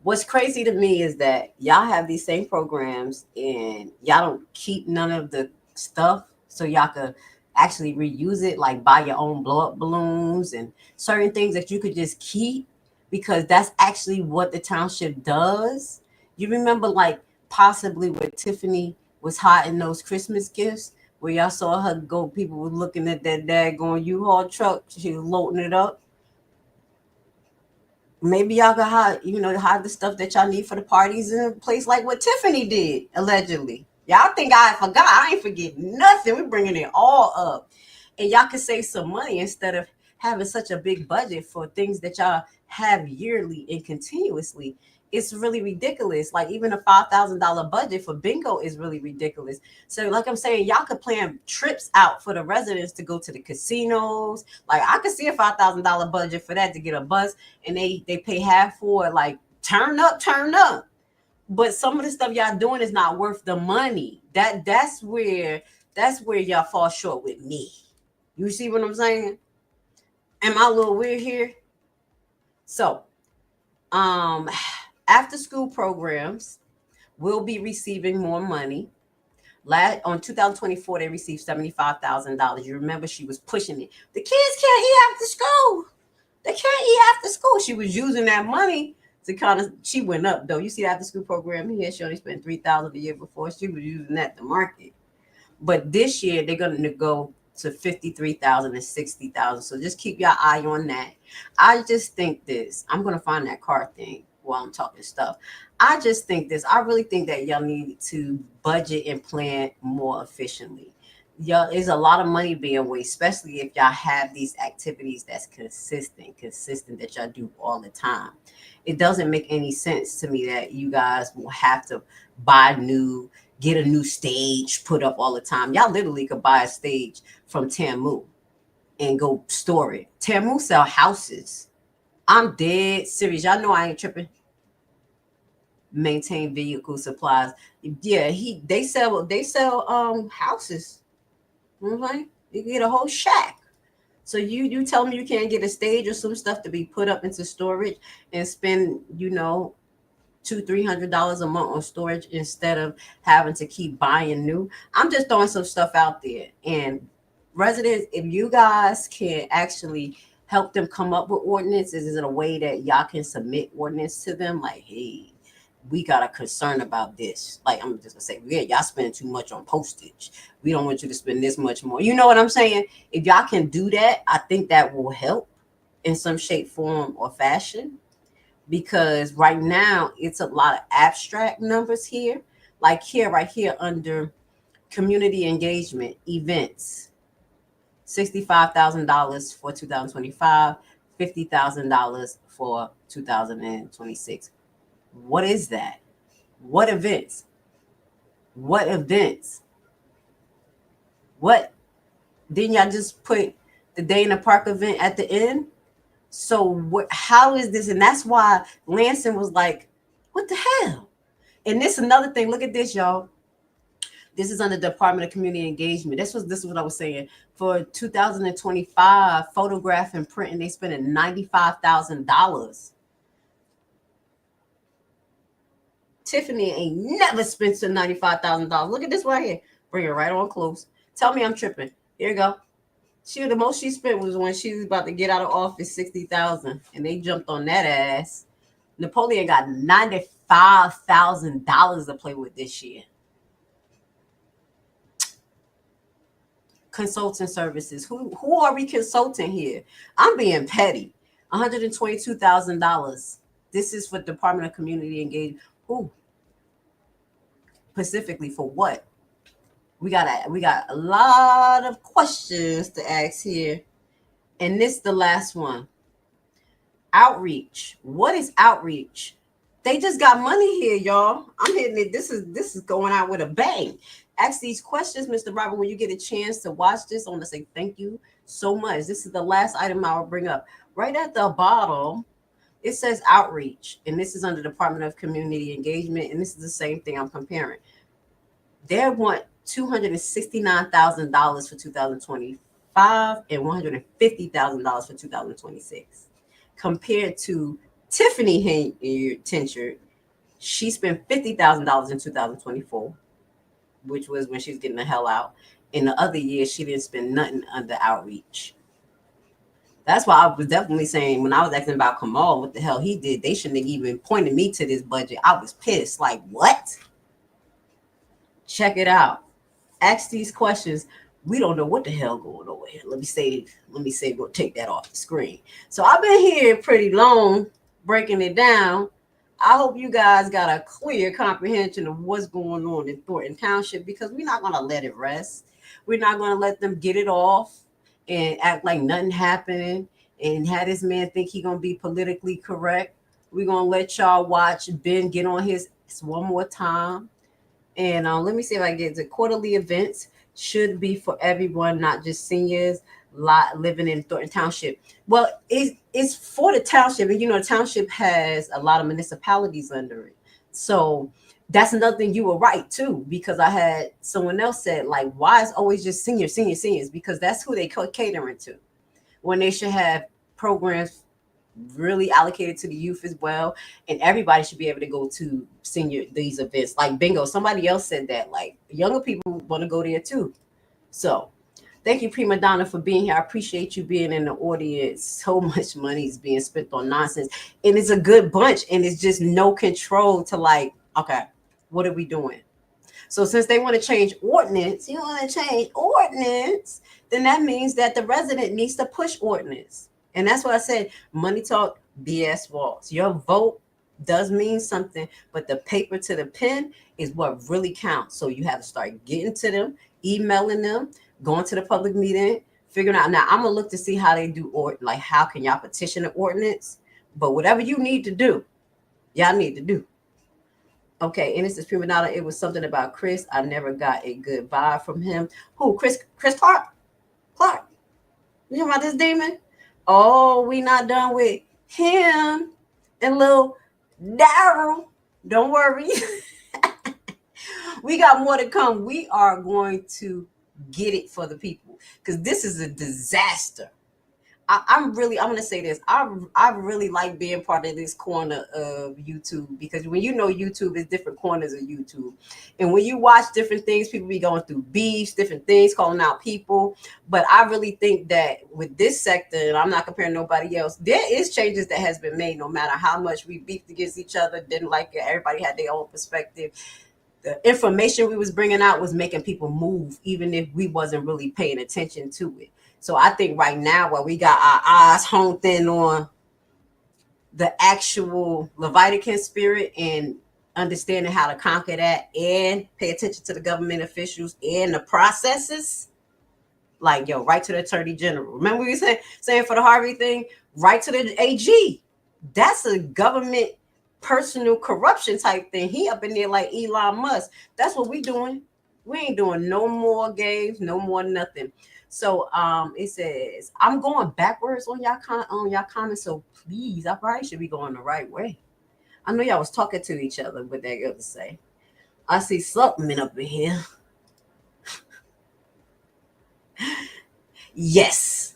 What's crazy to me is that y'all have these same programs and y'all don't keep none of the stuff so y'all can actually reuse it, like buy your own blow up balloons and certain things that you could just keep, because that's actually what the township does. You remember like possibly where Tiffany was hiding those Christmas gifts, where y'all saw her go, people were looking at that daggone U-Haul truck, she was loading it up. Maybe y'all could hide the stuff that y'all need for the parties in a place like what Tiffany did, allegedly. Y'all think I forgot? I ain't forget nothing. We're bringing it all up. And y'all can save some money instead of having such a big budget for things that y'all have yearly and continuously. It's really ridiculous. Like even a $5,000 budget for bingo is really ridiculous. So like I'm saying, y'all could plan trips out for the residents to go to the casinos. Like I could see a $5,000 budget for that to get a bus, and they pay half for it. Like turn up. But some of the stuff y'all doing is not worth the money. That's where y'all fall short with me. You see what I'm saying? Am I a little weird here? So, after school programs will be receiving more money. On 2024, they received $75,000. You remember she was pushing it. The kids can't eat after school. They can't eat after school. She was using that money to kind of, she went up though. You see the after school program here, she only spent $3,000 the year before. She was using that to market. But this year they're going to go to $53,000 and $60,000. So just keep your eye on that. I just think this. I'm going to find that card thing while I'm talking stuff. I just think this. I really think that y'all need to budget and plan more efficiently. Y'all, there's a lot of money being wasted, especially if y'all have these activities that's consistent that y'all do all the time. It doesn't make any sense to me that you guys will have to get a new stage put up all the time. Y'all literally could buy a stage from Tamu and go store it. Tamu sell houses. I'm dead serious. Y'all know I ain't tripping. Maintain vehicle supplies. Yeah, they sell houses. Okay, you get a whole shack. So you tell me you can't get a stage or some stuff to be put up into storage and spend $200-$300 a month on storage instead of having to keep buying new. I'm just throwing some stuff out there. And residents, if you guys can actually help them come up with ordinances, is it a way that y'all can submit ordinance to them? Like, hey, we got a concern about this. Like, I'm just gonna say, yeah, y'all spending too much on postage. We don't want you to spend this much more. You know what I'm saying? If y'all can do that, I think that will help in some shape, form, or fashion. Because right now it's a lot of abstract numbers here. Like right here under community engagement events, $65,000 for 2025, $50,000 for 2026. What is that? What events? What? Didn't y'all just put the Day in the Park event at the end? So how is this? And that's why Lansing was like, what the hell? And this another thing. Look at this, y'all. This is under Department of Community Engagement. This is what I was saying. For 2025, photograph and printing, they spending $95,000. Tiffany ain't never spent $95,000. Look at this right here. Bring it right on close. Tell me I'm tripping. Here you go. The most she spent was when she was about to get out of office, $60,000, and they jumped on that ass. Napoleon got $95,000 to play with this year. Consulting services. Who are we consulting here? I'm being petty. $122,000. This is for Department of Community Engagement. Who? Specifically for what? We got a lot of questions to ask here. And this is the last one. Outreach. What is outreach? They just got money here, y'all. I'm hitting it. This is going out with a bang. Ask these questions, Mr. Robert, when you get a chance to watch this. I want to say thank you so much. This is the last item I will bring up. Right at the bottom, it says outreach. And this is under Department of Community Engagement. And this is the same thing I'm comparing. They want $269,000 for 2025 and $150,000 for 2026. Compared to Tiffany Henyard, she spent $50,000 in 2024, which was when she's getting the hell out. In the other year, she didn't spend nothing under outreach. That's why I was definitely saying when I was asking about Kamal, what the hell he did, they shouldn't have even pointed me to this budget. I was pissed. Like, what? Check it out. Ask these questions. We don't know what the hell going on here. Let me say, we'll take that off the screen. So I've been here pretty long breaking it down. I hope you guys got a clear comprehension of what's going on in Thornton Township, because we're not going to let it rest. We're not going to let them get it off and act like nothing happening and have this man think he going to be politically correct. We're going to let y'all watch Ben get on his one more time. And let me see if I get the quarterly events should be for everyone, not just seniors living in Thornton Township. Well, it's for the township, and the township has a lot of municipalities under it. So that's another thing you were right too, because I had someone else said, like, why is always just seniors? Because that's who they catering to, when they should have programs really allocated to the youth as well, and everybody should be able to go to these events like bingo. Somebody else said that, like, younger people want to go there too. So thank you, Prima Donna, for being here. I appreciate you being in the audience. So much money is being spent on nonsense, and it's a good bunch, and it's just no control to, like, okay, what are we doing? So since they want to change ordinance, then that means that the resident needs to push ordinance. And that's what I said, money talk, BS walks. Your vote does mean something, but the paper to the pen is what really counts. So you have to start getting to them, emailing them, going to the public meeting, figuring out. Now, I'm going to look to see how they do, like, how can y'all petition an ordinance? But whatever you need to do, y'all need to do. Okay, and this is Prima Donna. It was something about Chris. I never got a good vibe from him. Who? Chris Clark? You know about this demon? Oh, we not done with him and little Daryl. Don't worry. We got more to come. We are going to get it for the people, because this is a disaster. I'm going to say this. I really like being part of this corner of YouTube, because when YouTube is different corners of YouTube. And when you watch different things, people be going through beefs, different things, calling out people. But I really think that with this sector, and I'm not comparing nobody else, there is changes that has been made, no matter how much we beefed against each other, didn't like it. Everybody had their own perspective. The information we was bringing out was making people move, even if we wasn't really paying attention to it. So I think right now, while we got our eyes honed in on the actual Leviathan spirit and understanding how to conquer that and pay attention to the government officials and the processes, like, right to the Attorney General. Remember we were saying for the Harvey thing, right to the AG. That's a government personal corruption type thing. He up in there like Elon Musk. That's what we doing. We ain't doing no more games, no more nothing. So it says, I'm going backwards on y'all comments, so please, I probably should be going the right way. I know y'all was talking to each other, but they got to say, I see something up in here. Yes.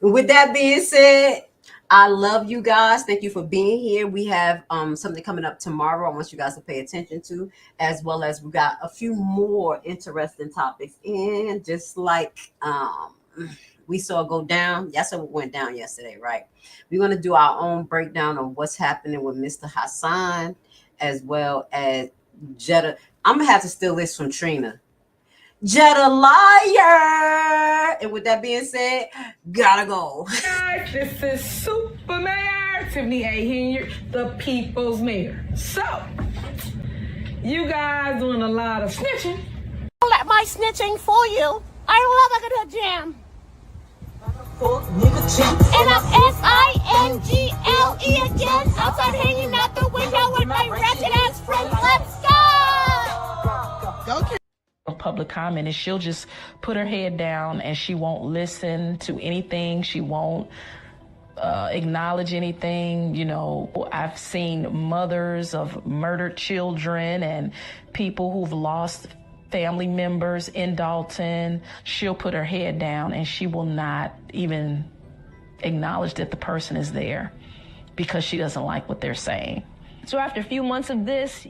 With that being said, I love you guys. Thank you for being here. We have something coming up tomorrow I want you guys to pay attention to, as well as we got a few more interesting topics. And just like we saw go down, that's what went down yesterday, right? We're going to do our own breakdown on what's happening with Mr. Hassan, as well as Jetta. I'm going to have to steal this from Trina. Jetta liar. And with that being said, gotta go. Guys, this is Super Mayor Tiffany Henyard, the people's mayor. So, you guys doing a lot of snitching. Don't let my snitching fool you. I love a good jam. And I'm SINGLE again, outside hanging out the window with my wretched ass friends. Let's go. Of public comment, and she'll just put her head down and she won't listen to anything. She won't acknowledge anything. I've seen mothers of murdered children and people who've lost family members in Dalton. She'll put her head down and she will not even acknowledge that the person is there because she doesn't like what they're saying. So after a few months of this,